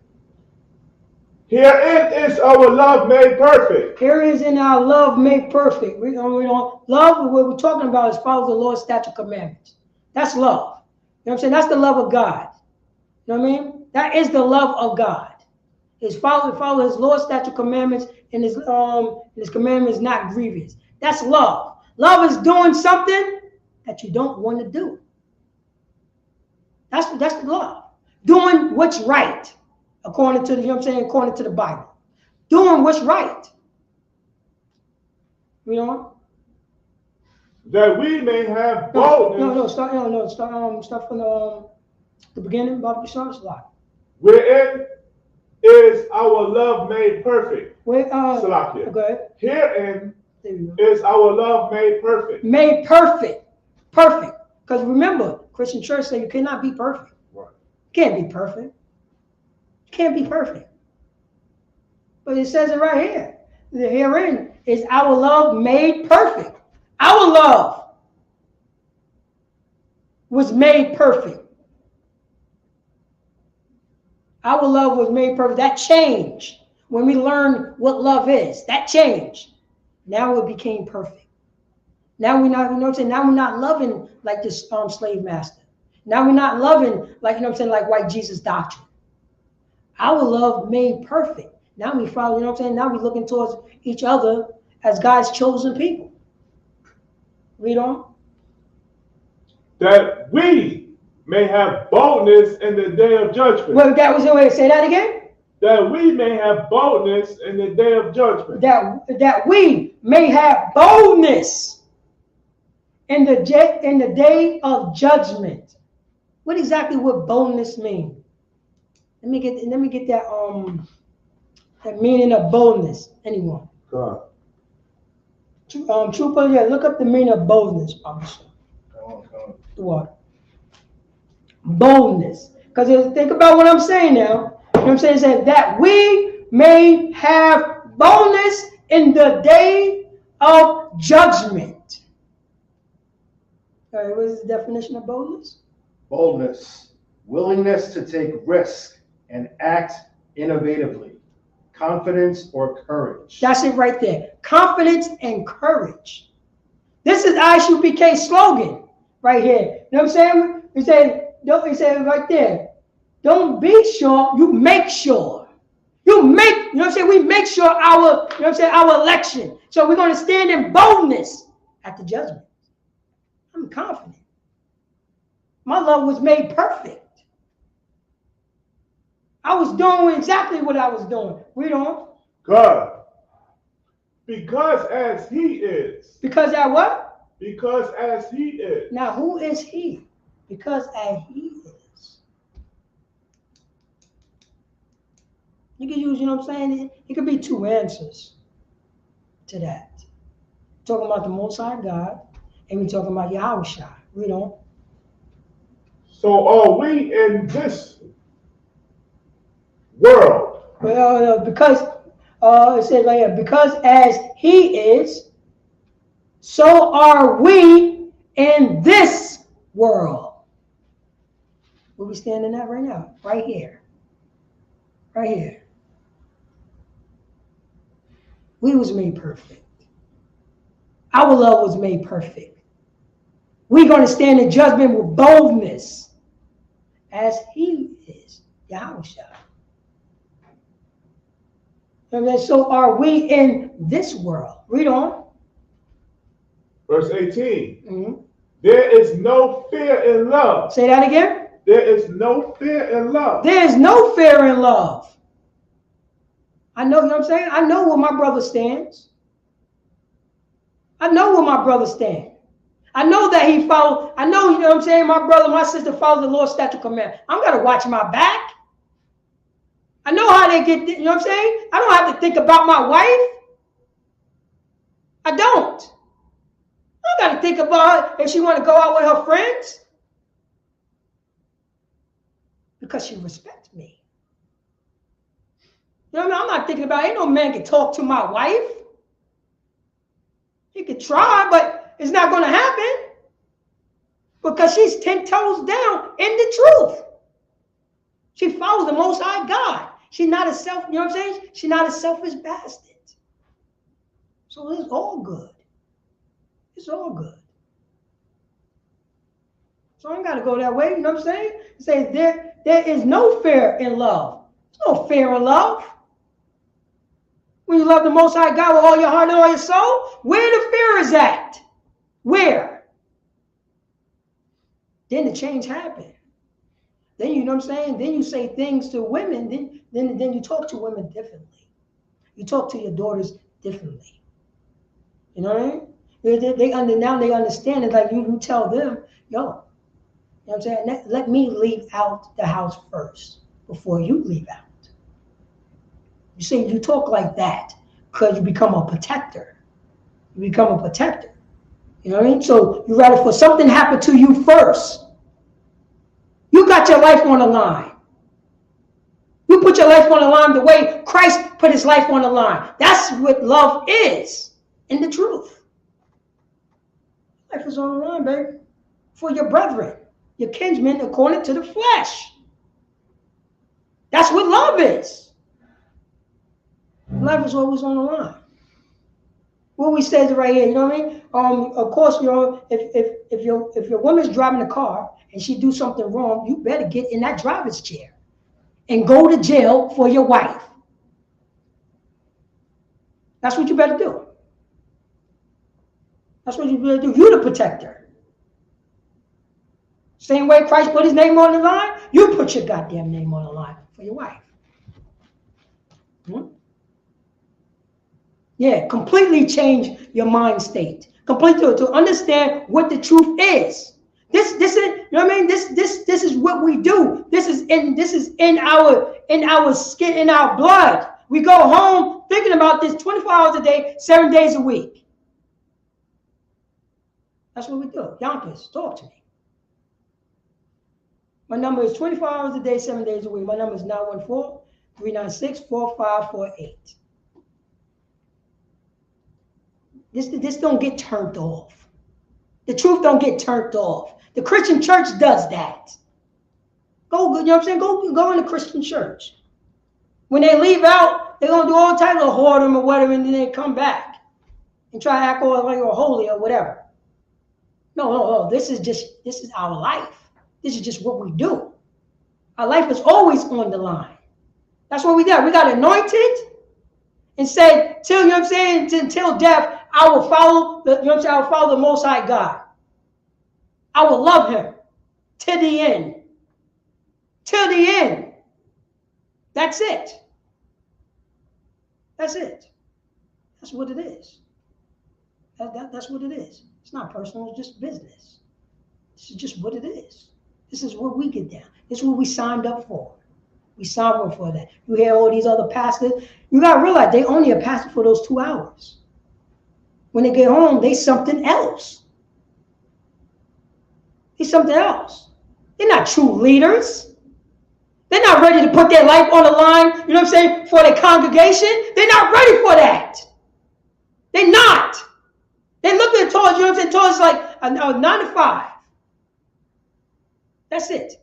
Herein is our love made perfect. Here is in our love made perfect. We don't love, what we're talking about is follow the Lord's statute commandments. That's love. You know what I'm saying? That's the love of God. You know what I mean? That is the love of God. Is follow his Lord's statute commandments, and his commandments not grievous. That's love. Love is doing something that you don't want to do. That's the love. Doing what's right. According to the, you know what I'm saying, according to the Bible. Doing what's right. You know? That we may have boldness. Start from the beginning, Bob, start slide. Wherein is our love made perfect. Okay. Herein There you go. Is our love made perfect? Made perfect. Perfect. Because remember, Christian church say you cannot be perfect. Right. You can't be perfect. You can't be perfect. But it says it right here. Herein is our love made perfect. Our love was made perfect. Our love was made perfect. That changed when we learned what love is. That changed. Now it became perfect. Now we're not, you know what I'm saying? Now we're not loving like this slave master. Now we're not loving like, you know what I'm saying, like white Jesus doctrine. Our love made perfect. Now we follow, you know what I'm saying? Now we're looking towards each other as God's chosen people. Read on. That we may have boldness in the day of judgment. Well, that was the way to say that again. That we may have boldness in the day of judgment. That we may have boldness in the day of judgment. What exactly would boldness mean? Let me get that meaning of boldness. Anyone? God. Trooper, yeah, look up the meaning of boldness, officer. What? Boldness. Because think about what I'm saying now. You know what I'm saying? It said that we may have boldness in the day of judgment. All right, what is the definition of boldness? Boldness, willingness to take risk and act innovatively, confidence or courage. That's it right there. Confidence and courage. This is Isupk's slogan right here. You know what I'm saying? He said right there, don't be sure, you make sure. You know what I'm saying? We make sure our election. So we're going to stand in boldness at the judgment. I'm confident. My love was made perfect. I was doing exactly what I was doing. Read on. God. Because as he is. Because at what? Because as he is. Now, who is he? Because as he is. You can use, you know what I'm saying? It could be two answers to that. Talking about the Most High God, and we're talking about Yahushua. Read on. So are we in this world? Well, because it says right here, because as he is, so are we in this world. Where we standing at right now? Right here. Right here. We was made perfect. Our love was made perfect. We're going to stand in judgment with boldness as he is, Yahushua. And then, so are we in this world. Read on. Verse 18. Mm-hmm. There is no fear in love. Say that again. There is no fear in love. There is no fear in love. I know, you know what I'm saying? I know where my brother stands. I know where my brother stands. I know that he follows. I know, you know what I'm saying? My brother, my sister follows the Lord's statute command. I'm going to watch my back. I know how they get, you know what I'm saying? I don't have to think about my wife. I don't. I got to think about her if she want to go out with her friends. Because she respects me. You know what I mean? I'm not thinking about, ain't no man can talk to my wife. He could try, but it's not going to happen. Because she's 10 toes down in the truth. She follows the Most High God. She's not a you know what I'm saying? She's not a selfish bastard. So it's all good. It's all good. So I ain't got to go that way, you know what I'm saying? It says there is no fear in love. There's no fear in love. When you love the Most High God with all your heart and all your soul, where the fear is at? Where? Then the change happened. Then you know what I'm saying? Then you say things to women. Then you talk to women differently. You talk to your daughters differently. You know what I mean? Now they understand it. Like you tell them, yo, you know what I'm saying? Let me leave out the house first before you leave out. You see, you talk like that because you become a protector. You become a protector. You know what I mean? So you rather for something happen to you first. You got your life on the line. You put your life on the line the way Christ put his life on the line. That's what love is in the truth. Life is on the line, baby. For your brethren, your kinsmen according to the flesh. That's what love is. Love is always on the line. What we said right here, you know what I mean? Of course, you know, if your woman's driving a car and she do something wrong, you better get in that driver's chair and go to jail for your wife. That's what you better do. That's what you better do. You the protector. Same way Christ put his name on the line, you put your goddamn name on the line for your wife. Yeah, completely change your mind state. Completely to understand what the truth is. This is, you know what I mean? This is what we do. This is in our skin, in our blood. We go home thinking about this 24 hours a day, 7 days a week. That's what we do. Yonkers, talk to me. My number is 24 hours a day, 7 days a week. My number is 914-396-4548. This don't get turned off. The truth don't get turned off. The Christian church does that. Go, you know what I'm saying? Go in the Christian church. When they leave out, they're gonna do all types of whoredom or whatever, and then they come back and try to act all like you're holy or whatever. No. This is our life. This is just what we do. Our life is always on the line. That's what we did. We got anointed and said, till, you know what I'm saying, until death, I will follow the, you know what I'm saying, I will follow the Most High God. I will love him to the end. Till the end. That's it. That's it. That's what it is. That's what it is. It's not personal, it's just business. This is just what it is. This is what we get down. This is what we signed up for. We signed up for that. You hear all these other pastors. You got to realize they only a pastor for those 2 hours. When they get home, they something else. They're something else. They're not true leaders. They're not ready to put their life on the line, you know what I'm saying, for their congregation. They're not ready for that. They're not. They're looking towards, you know what I'm saying, towards like a 9 to 5. That's it.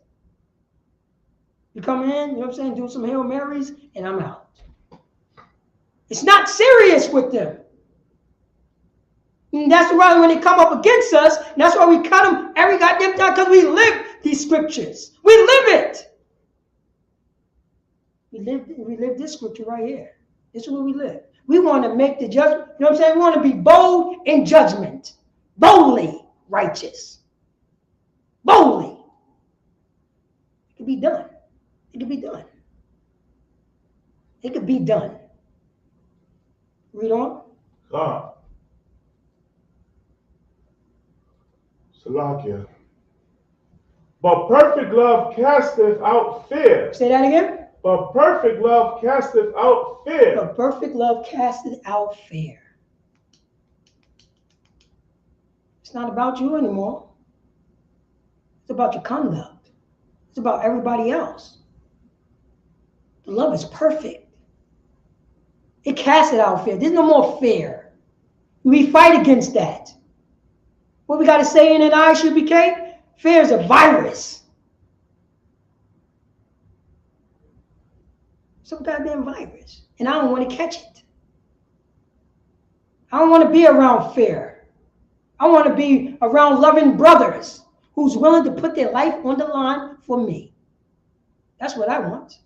You come in, you know what I'm saying, do some Hail Marys, and I'm out. It's not serious with them. And that's why when they come up against us, that's why we cut them every goddamn time, because we live these scriptures. We live it. We live this scripture right here. This is what we live. We want to make the judgment, you know what I'm saying? We want to be bold in judgment. Boldly righteous. Boldly. It can be done. It can be done. It could be done. Read on. God. Salakia. But perfect love casteth out fear. Say that again. But perfect love casteth out fear. But perfect love casteth out fear. It's not about you anymore. It's about your conduct. It's about everybody else. The love is perfect. It casted out fear. There's no more fear. We fight against that. What we got to say in an Isupk? Fear is a virus. Some goddamn virus. And I don't want to catch it. I don't want to be around fear. I want to be around loving brothers who's willing to put their life on the line for me. That's what I want.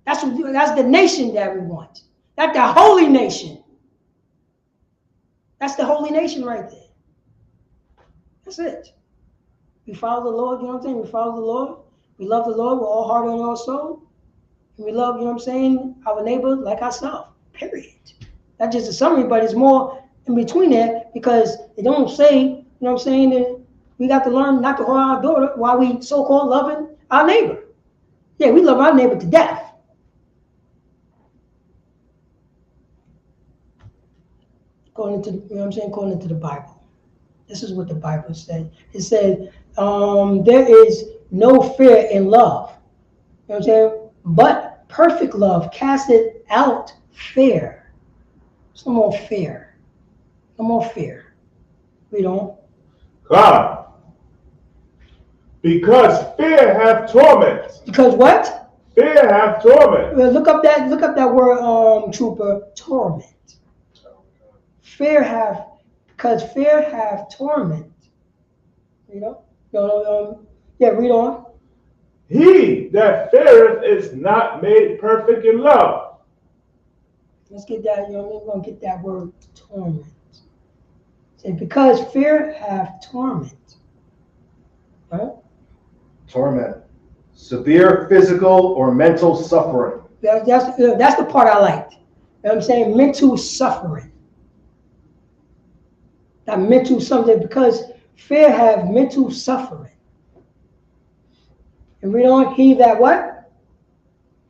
That's the nation that we want. That's the holy nation. That's the holy nation right there. That's it. We follow the Lord, you know what I'm saying? We follow the Lord. We love the Lord with all heart and all soul. And we love, you know what I'm saying, our neighbor like ourselves. Period. That's just a summary, but it's more in between there because they don't say, you know what I'm saying, that we got to learn not to hold our daughter while we so-called loving our neighbor. Yeah, we love our neighbor to death. According to, you know what I'm saying, according to the Bible. This is what the Bible said. It said, there is no fear in love. You know what I'm saying? But perfect love casteth out fear. There's no more fear. No more fear. We don't. God. Because fear have torment. Because what? Fear have torment. Well, look up that word, trooper, torment. Because fear have torment. You know? Yeah, read on. He that feareth is not made perfect in love. Let's get that, we're going to get that word torment. Say, because fear have torment. Right? Torment. Severe physical or mental suffering. That's the part I liked. You know what I'm saying? Mental suffering. That mental something, because fear have mental suffering. And read on, he that what?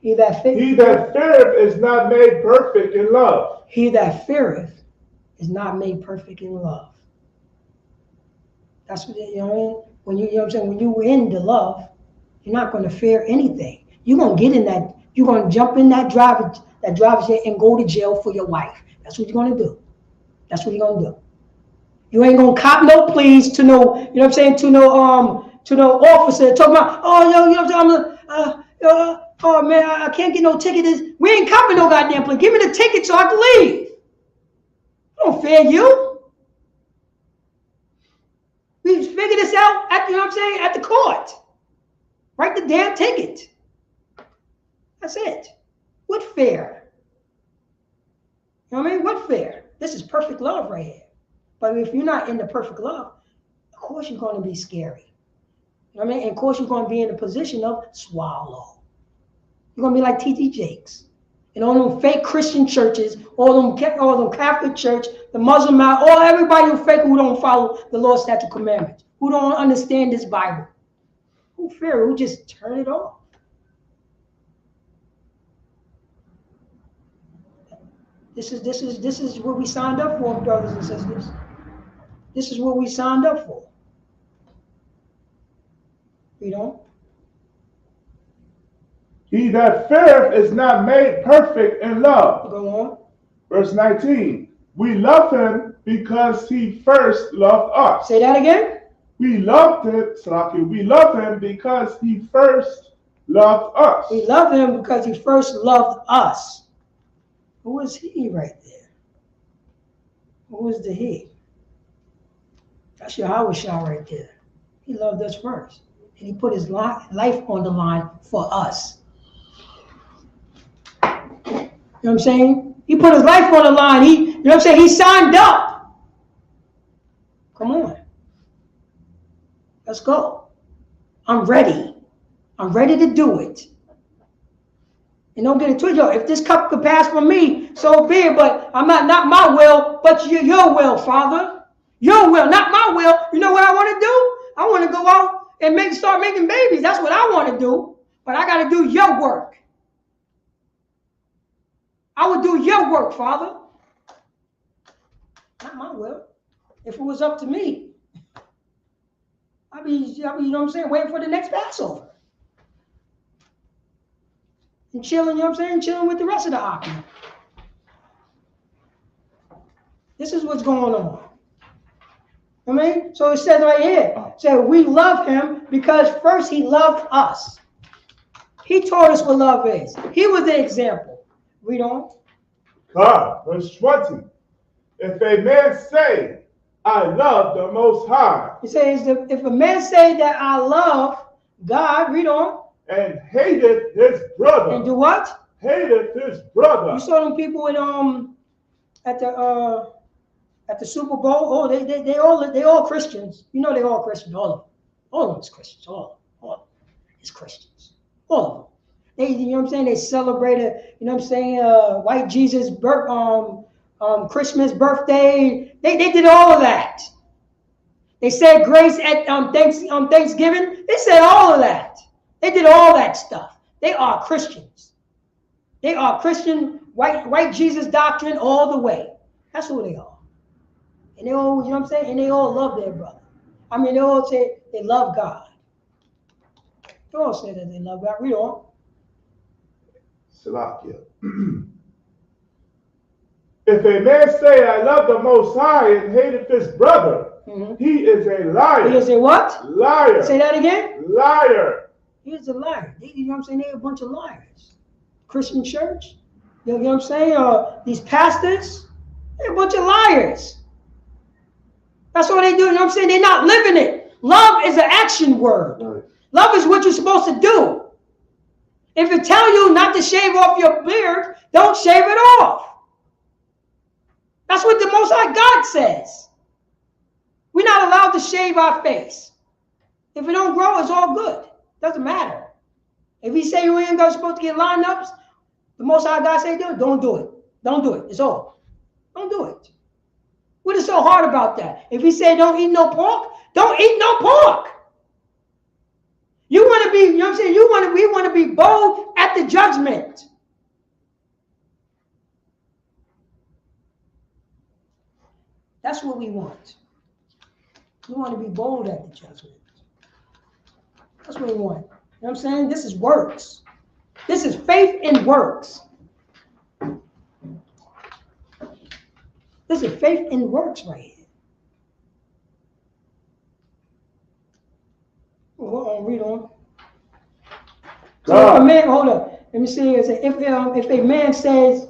He that feareth is not made perfect in love. He that feareth is not made perfect in love. That's what, you know what I mean? When you know what I'm saying, when you in the love, you're not going to fear anything. You're going to get in that, you're going to jump in that driver's seat and go to jail for your wife. That's what you're going to do. That's what you're going to do. You ain't going to cop no pleas to no, you know what I'm saying, to no officer talking about, oh, yo, you know what I'm saying, oh man, I can't get no ticket. We ain't copping no goddamn plea. Give me the ticket so I can leave. I don't fear you. We figure this out at, you know what I'm saying, at the court. Write the damn ticket. That's it. What fear? You know what I mean? What fear? This is perfect love right here. But if you're not in the perfect love, of course you're going to be scary. You know what I mean? And of course you're going to be in a position of swallow. You're going to be like T.D. Jakes. And all them fake Christian churches, all them Catholic church, the Muslim, everybody who fake, who don't follow the Lord's statute commandments, who don't understand this Bible. Who fear? Who just turn it off? This is what we signed up for, brothers and sisters. This is what we signed up for. You know? He that feareth is not made perfect in love. Go on. Verse 19. We love him because he first loved us. Say that again. We loved him, Salaki. We love him because he first loved us. We love him because he first loved us. Who is he right there? Who is the he? That's Yahweh Shah right there. He loved us first. And he put his life on the line for us. You know what I'm saying? He put his life on the line. You know what I'm saying? He signed up. Come on. Let's go. I'm ready. I'm ready to do it. And don't get it twisted. If this cup could pass from me, so be it. But I'm not my will, but your will, Father. Your will, not my will. You know what I want to do? I want to go out and start making babies. That's what I want to do. But I got to do your work. I would do your work, Father. Not my will. If it was up to me, I'd be, you know what I'm saying, waiting for the next Passover. And chilling, you know what I'm saying, chilling with the rest of the Aki. This is what's going on. I mean, so it says right here, so we love him because first he loved us. He taught us what love is. He was the example. Read on. God, verse 20. If a man say, I love the Most High. He says, if a man say that I love God, read on. And hateth his brother. And do what? Hateth his brother. You saw them people at the Super Bowl. Oh, they all Christians. You know they all Christians. All of them is Christians. All of them is Christians. All of them. They, you know what I'm saying? They celebrated, you know what I'm saying, white Jesus Christmas birthday. They did all of that. They said grace at Thanksgiving. They said all of that. They did all that stuff. They are Christians. They are Christian white Jesus doctrine all the way. That's who they are. And they all, you know what I'm saying? And they all love their brother. I mean, they all say they love God. They all say that they love God. Read on. Salakia. If a man say, I love the Most High and hateth his brother, he is a liar. He is a what? Liar. Say that again? Liar. He is a liar. You know what I'm saying? They're a bunch of liars. Christian church, you know what I'm saying? These pastors, they're a bunch of liars. That's what they do. You know what I'm saying? They're not living it. Love is an action word. Right. Love is what you're supposed to do. If it tell you not to shave off your beard, don't shave it off. That's what the Most High God says. We're not allowed to shave our face. If it don't grow, it's all good. Doesn't matter. If he say you ain't supposed to get lineups, the Most High God say do it, don't do it. Don't do it. It's all. Don't do it. What is so hard about that? If he say don't eat no pork, don't eat no pork. You want to be, you know what I'm saying? We want to be bold at the judgment. That's what we want. We want to be bold at the judgment. That's what we want. You know what I'm saying? This is works. This is faith in works. This is faith in works right here. Well, read on. So if a man, hold up. Let me see. If a man says,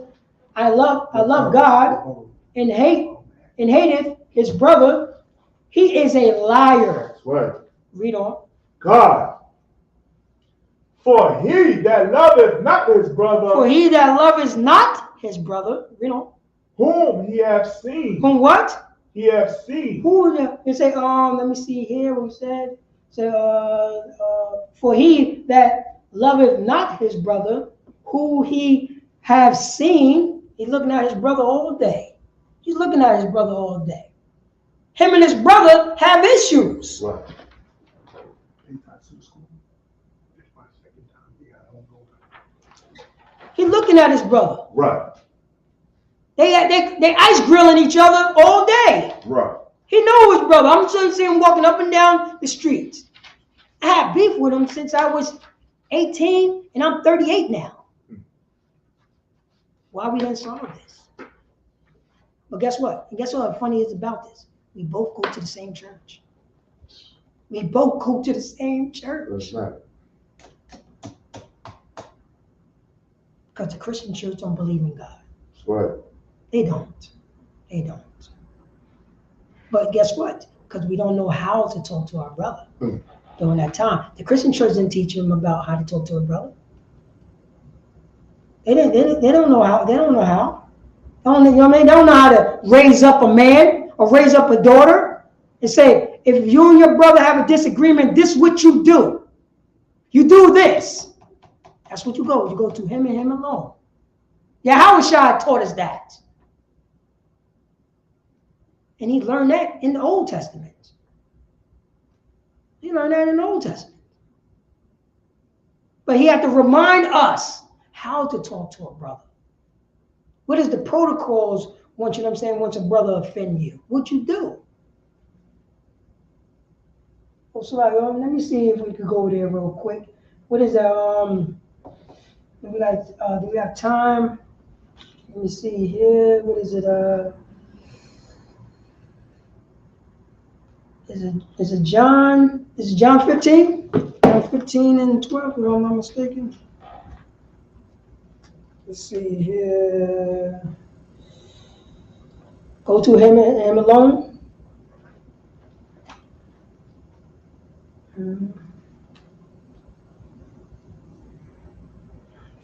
I love God and hateth his brother, he is a liar. That's right. Read on. God. For he that loveth not his brother. For he that loveth not his brother. Read on. Whom he hath seen. Whom what? He hath seen. Who? You say, let me see here what we said. So, for he that loveth not his brother, who he have seen, he's looking at his brother all day. He's looking at his brother all day. Him and his brother have issues. Right. He's looking at his brother. Right. They ice grilling each other all day. Right. He knows his brother. I'm just seeing him walking up and down the street. I had beef with him since I was 18, and I'm 38 now. Why we didn't solve this? But guess what? And guess what funny is about this? We both go to the same church. We both go to the same church. That's right. Because the Christian church don't believe in God. That's right. They don't. They don't. But guess what? Because we don't know how to talk to our brother during that time. The Christian church didn't teach them about how to talk to a brother. They don't know how. They don't know how. You know what I mean? They don't know how to raise up a man or raise up a daughter and say, if you and your brother have a disagreement, this is what you do. You do this. That's what you go. You go to him and him alone. Yahushua taught us that. And he learned that in the Old Testament. He learned that in the Old Testament. But he had to remind us how to talk to a brother. What is the protocols once, you know what I'm saying, once a brother offend you? What you do? Oh, so let me see if we could go there real quick. What is that? Do we have time? Let me see here. What is it? Is it John? Is it John 15? John 15 and 12, if I'm not mistaken. Let's see here. Go to him and him alone.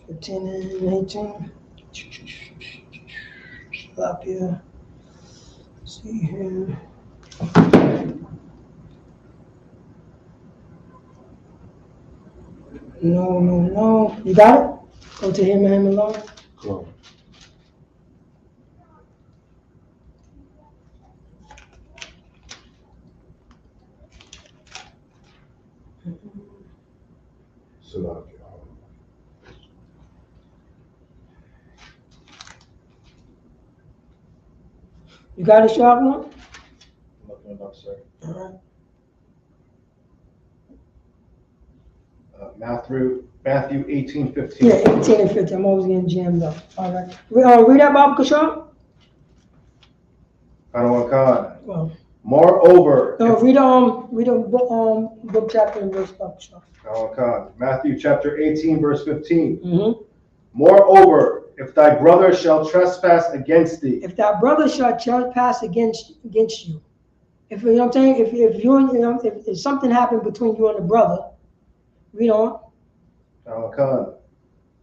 15 and 18. Stop here. See here. No. You got it? Go to him and him alone. Cool. You got it, Sharpman? Matthew 18:15. Yeah, 18 and 15. I'm always getting jammed up. All right. Read that, Bob Kashaw. Well, moreover, No, read book chapter and verse, Bob Kashaw. Matthew chapter 18, verse 15. Mm-hmm. Moreover, if thy brother shall trespass against thee, If thy brother shall trespass against you, if you know what I'm saying, if you if something happened between you and the brother, read on.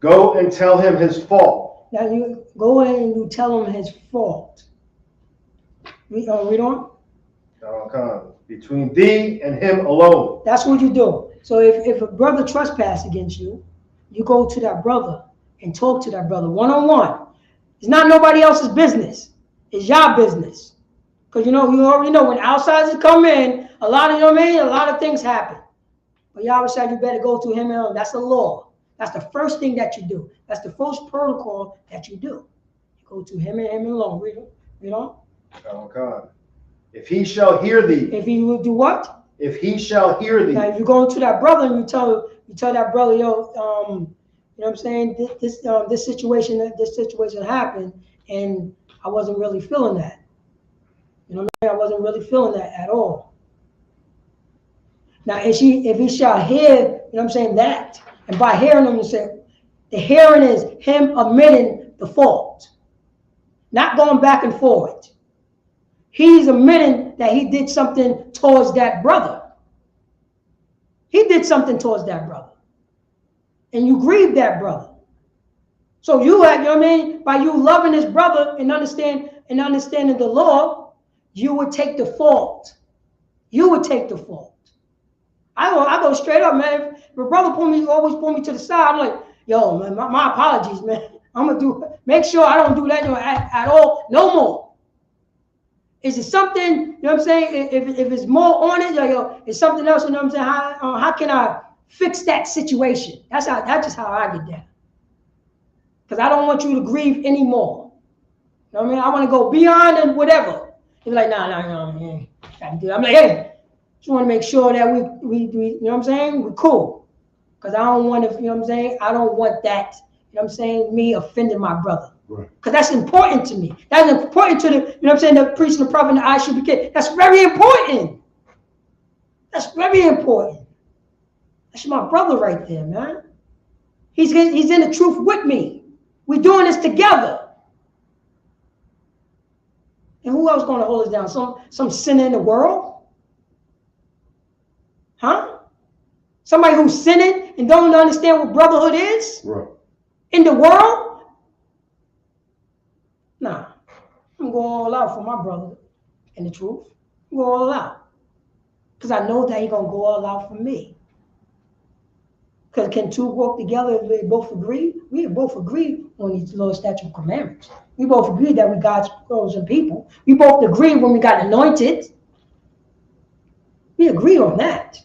Go and tell him his fault. Now you go in and you tell him his fault. Read on. Between thee and him alone. That's what you do. So if a brother trespass against you, you go to that brother and talk to that brother one-on-one. It's not nobody else's business. It's your business. Because you already know when outsiders come in, a lot of things happen. But Yahweh said you better go to him alone. That's the law. That's the first thing that you do. That's the first protocol that you do. You go to him and him alone. Read on. If he shall hear thee. If he will do what? If he shall hear thee. Now, if you go to that brother and you tell that brother, you know what I'm saying? This situation happened, and I wasn't really feeling that. You know what I mean? I wasn't really feeling that at all. Now, if he shall hear, you know what I'm saying, that, and by hearing him, you say, the hearing is him admitting the fault, not going back and forth. He's admitting that he did something towards that brother. He did something towards that brother. And you grieve that brother. So you know what I mean? By you loving his brother and understanding the law, you would take the fault. You would take the fault. I go straight up, man. If a brother always pull me to the side, I'm like, yo, man, my apologies, man. I'm gonna make sure I don't do that at all, no more. Is it something, you know what I'm saying? If it's more on it, yo, it's something else, you know what I'm saying? How can I fix that situation? That's just how I get down. Because I don't want you to grieve anymore. You know what I mean? I want to go beyond and whatever. You're like, nah, man. I'm like, hey, just want to make sure that we you know what I'm saying? We're cool. Because I don't want to, you know what I'm saying? I don't want that, you know what I'm saying, me offending my brother. Because that's important to me. That's important to the, you know what I'm saying, the priest and the prophet and the Isupk. That's very important. That's very important. That's my brother right there, man. He's in the truth with me. We're doing this together. And who else going to hold us down? Some sinner in the world? Huh? Somebody who's sinning and don't understand what brotherhood is? Right. In the world? Nah, I'm going all out for my brother in the truth. I'm going all out. Because I know that he's going to go all out for me. Because can two walk together if they both agree? We both agree on these Lord's statute of commandments. We both agree that we God's chosen people. We both agree when we got anointed. We agree on that.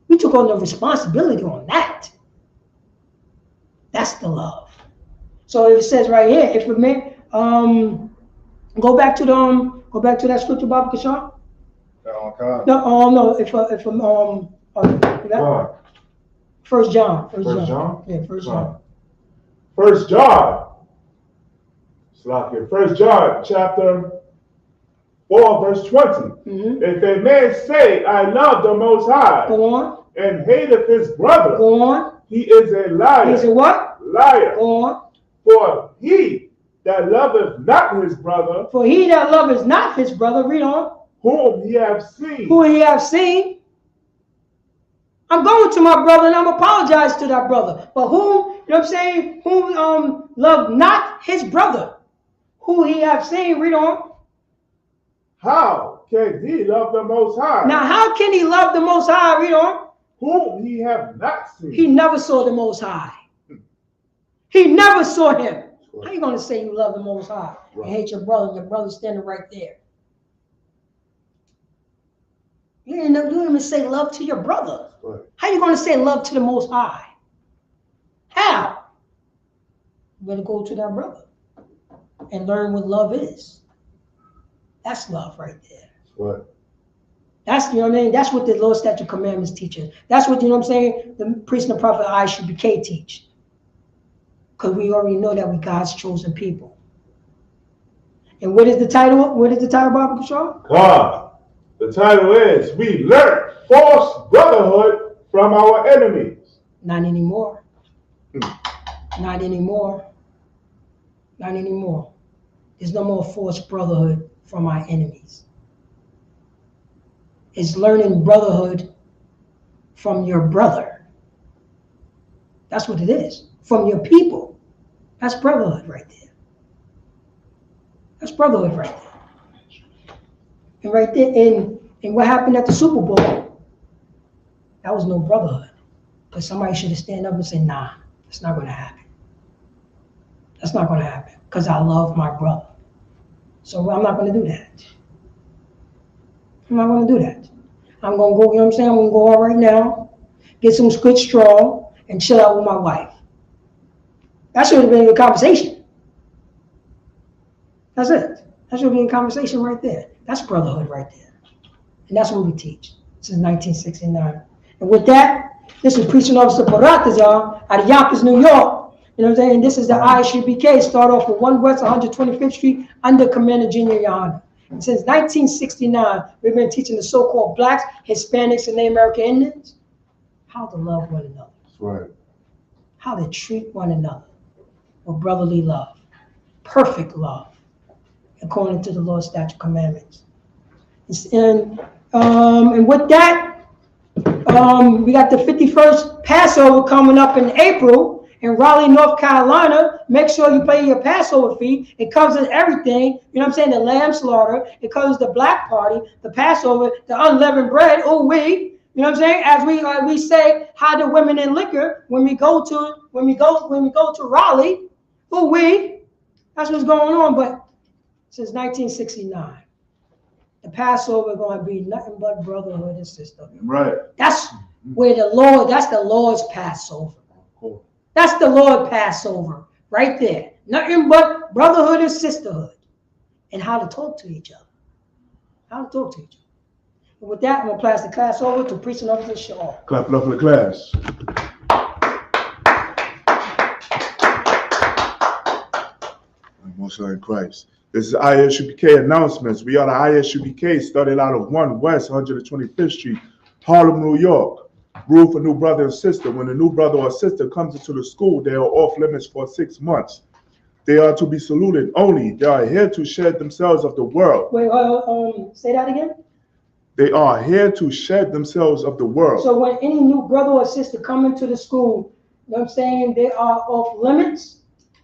We took on the responsibility on that. That's the love. So it says right here, if a man, go back to that scripture, Baba Kashan. First John. Yeah, First John. First John, chapter 4, verse 20. Mm-hmm. If a man say, I love the Most High, go on, and hateth his brother, go on, he is a liar. He's a what? Liar. Go on. For he that loveth not his brother, read on, whom he have seen. I'm going to my brother and I'm apologize to that brother. But whom, you know what I'm saying, whom love not his brother, who he have seen, read on. How can he love the Most High? Now, how can he love the Most High, read on? Whom he have not seen. He never saw the Most High. He never saw him. How you going to say you love the Most High and hate your brother and your brother's standing right there? You didn't even say love to your brother. Right. How you going to say love to the Most High? How? You better go to that brother and learn what love is. That's love right there. Right. That's, you know what I mean? That's what the law, statute, commandments teach us. That's what, you know what I'm saying, the priest and the prophet Isupk teach. Because we already know that we God's chosen people. And what is the title? What is the title, Baba Shaw? God. The title is, we learn false brotherhood from our enemies. Not anymore. Not anymore. Not anymore. There's no more forced brotherhood from our enemies. It's learning brotherhood from your brother. That's what it is. From your people. That's brotherhood right there. That's brotherhood right there. And right there, and what happened at the Super Bowl, that was no brotherhood. Because somebody should have stand up and said, nah, it's not going to happen. That's not going to happen. Because I love my brother. So I'm not going to do that. I'm not going to do that. I'm going to go, you know what I'm saying? I'm going to go out right now, get some good straw, and chill out with my wife. That should have been a conversation. That's it. That should be a conversation right there. That's brotherhood right there. And that's what we teach since 1969. And with that, this is Preaching Officer Paratazar out of Yonkers, New York. You know what I'm saying? This is the Isupk. Start off with 1 West 125th Street under Commander Junior Yohana. And since 1969, we've been teaching the so-called blacks, Hispanics, and Native American Indians how to love one another. That's right. How to treat one another with brotherly love, perfect love, according to the law, statute, commandments. And with that, we got the 51st Passover coming up in April in Raleigh, North Carolina. Make sure you pay your Passover fee. It covers everything. You know what I'm saying? The lamb slaughter. It covers the black party, the Passover, the unleavened bread. Oh, we. You know what I'm saying? As we say hi to women in liquor when we go to Raleigh. Oh, we. That's what's going on. But since 1969, the Passover is going to be nothing but brotherhood and sisterhood. Right. That's where the Lord. That's the Lord's Passover. Cool. That's the Lord Passover right there. Nothing but brotherhood and sisterhood, and how to talk to each other. How to talk to each other. And with that, I'm going to pass the class over to Preaching Officer Shaw. Clap it up for the class. Most High in Christ. This is Isupk announcements. We are the Isupk, started out of 1 West 125th Street, Harlem, New York. Rule for new brother and sister. When a new brother or sister comes into the school, they are off limits for 6 months. They are to be saluted only. They are here to shed themselves of the world. Wait, say that again. They are here to shed themselves of the world. So when any new brother or sister come into the school, you know what I'm saying, they are off limits.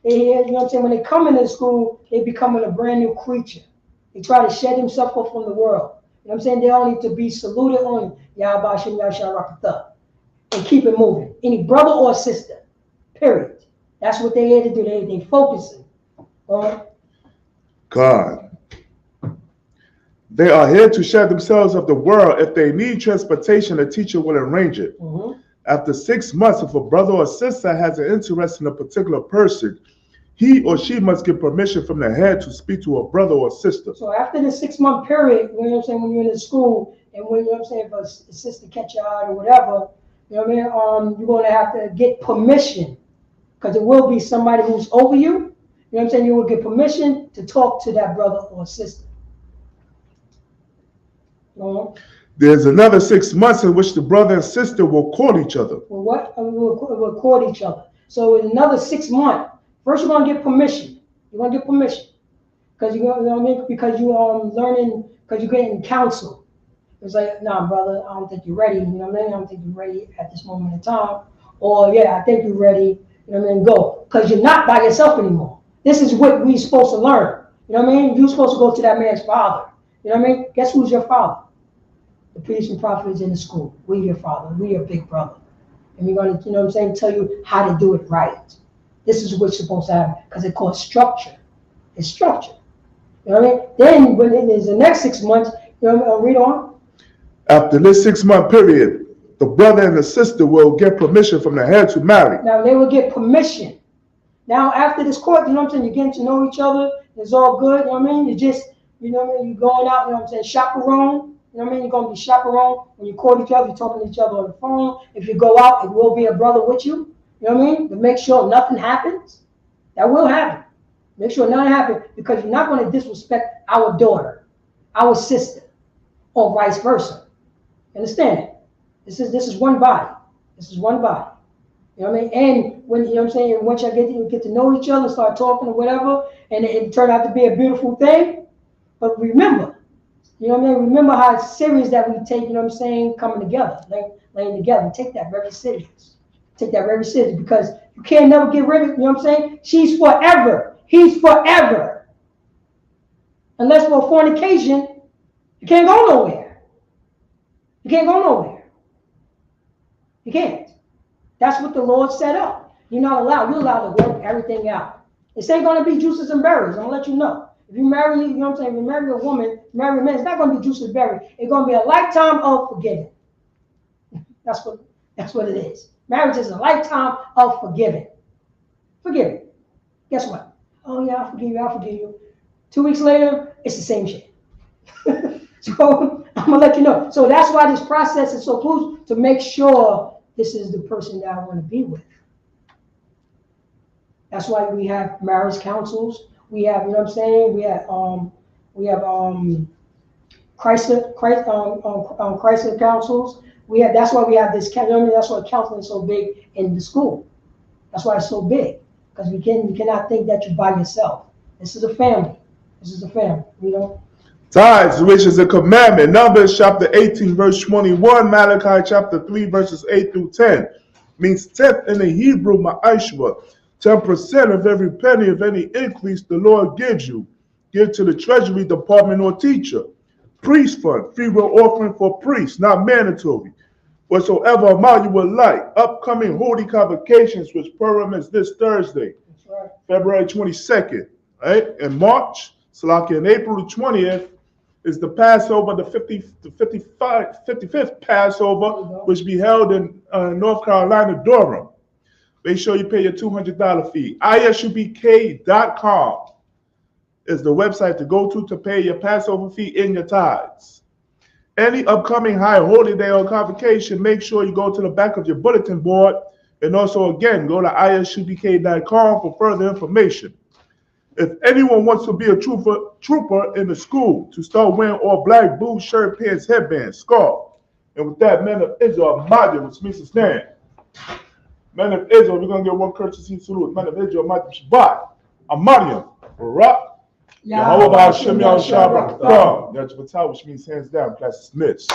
They here, you know what I'm saying, when they come into the school, they becoming a brand new creature. They try to shed themselves off from the world. You know what I'm saying? They all need to be saluted only. Yahbashim Yasharakata. And keep it moving. Any brother or sister. Period. That's what they here to do. They focusing. All right? God. They are here to shed themselves of the world. If they need transportation, a teacher will arrange it. Mm-hmm. After 6 months, if a brother or sister has an interest in a particular person, he or she must get permission from the head to speak to a brother or sister. So after the 6 month period, you know what I'm saying, when you're in the school, and when, you know what I'm saying, if a sister catch your eye or whatever, you know what I mean, you're going to have to get permission, because it will be somebody who's over you. You know what I'm saying? You will get permission to talk to that brother or sister. There's another 6 months in which the brother and sister will court each other. Well, what? We'll court each other. So in another 6 months, first you're going to get permission. You're going to get permission. Because you know what I mean? Because you learning, because you're getting counsel. It's like, nah, brother, I don't think you're ready. You know what I mean? I don't think you're ready at this moment in time. Or, yeah, I think you're ready. You know what I mean? Go. Because you're not by yourself anymore. This is what we're supposed to learn. You know what I mean? You're supposed to go to that man's father. You know what I mean? Guess who's your father? The priest and prophet is in the school. We're your father. We're your big brother. And we're going to, you know what I'm saying, tell you how to do it right. This is what's supposed to happen. Because it's called structure. It's structure. You know what I mean? Then when it is the next 6 months, you know what I mean? Read on. After this 6 month period, the brother and the sister will get permission from the head to marry. Now they will get permission. Now after this court, you know what I'm saying, you're getting to know each other. It's all good, you know what I mean? You just, you know what I mean, you're going out, you know what I'm saying, chaperone. You know what I mean? You're going to be chaperoned. When you call each other, you're talking to each other on the phone. If you go out, it will be a brother with you. You know what I mean? To make sure nothing happens. That will happen. Make sure nothing happens because you're not going to disrespect our daughter, our sister, or vice versa. Understand it? This is one body. This is one body. You know what I mean? And when, you know what I'm saying, once you get to know each other, start talking or whatever, and it turned out to be a beautiful thing. But remember, you know what I mean? Remember how serious that we take, you know what I'm saying, coming together, laying together. Take that very serious. Take that very serious because you can't never get rid of it, you know what I'm saying? She's forever. He's forever. Unless for fornication, you can't go nowhere. You can't go nowhere. You can't. That's what the Lord set up. You're not allowed. You're allowed to work everything out. This ain't going to be juices and berries. I'm going to let you know. If you marry, you know what I'm saying, if you marry a woman, marry a man, it's not going to be juices and berries. It's going to be a lifetime of forgiving. That's what it is. Marriage is a lifetime of forgiving. Forgiving. Guess what? Oh, yeah, I forgive you. 2 weeks later, it's the same shit. So I'm going to let you know. So that's why this process is so crucial to make sure this is the person that I want to be with. That's why we have marriage councils. We have, you know what I'm saying? We have crisis councils. That's why we have this. You know what I mean? That's why counseling is so big in the school. That's why it's so big because you cannot think that you're by yourself. This is a family. You know. Tithes, which is a commandment. Numbers chapter 18, verse 21. Malachi chapter 3, verses 8 through 10. Means tenth in the Hebrew, ma'ashwa. 10% of every penny of any increase the Lord gives you. Give to the treasury department or teacher. Priest fund, free will offering for priests, not mandatory. Whatsoever amount you would like. Upcoming holy convocations, which Purim is this Thursday, Right. February 22nd. Right? In March, Salaki, in April the 20th, is the Passover, the 55th Passover, which be held in North Carolina, Durham. Make sure you pay your $200 fee. Isupk.com is the website to go to pay your Passover fee in your tithes. Any upcoming high holy day or convocation, make sure you go to the back of your bulletin board and also, again, go to isupk.com for further information. If anyone wants to be a trooper in the school, to start wearing all black, boots, shirt, pants, headband, scarf. And with that, men of Israel, Madi, which means to stand. Men of Israel, we're going to get one courtesy salute. Men of Israel, Madi Shabbat, Amadiam, Barak, Yahweh Ba'ashem Yahweh Shabbat, which means hands down, class dismissed.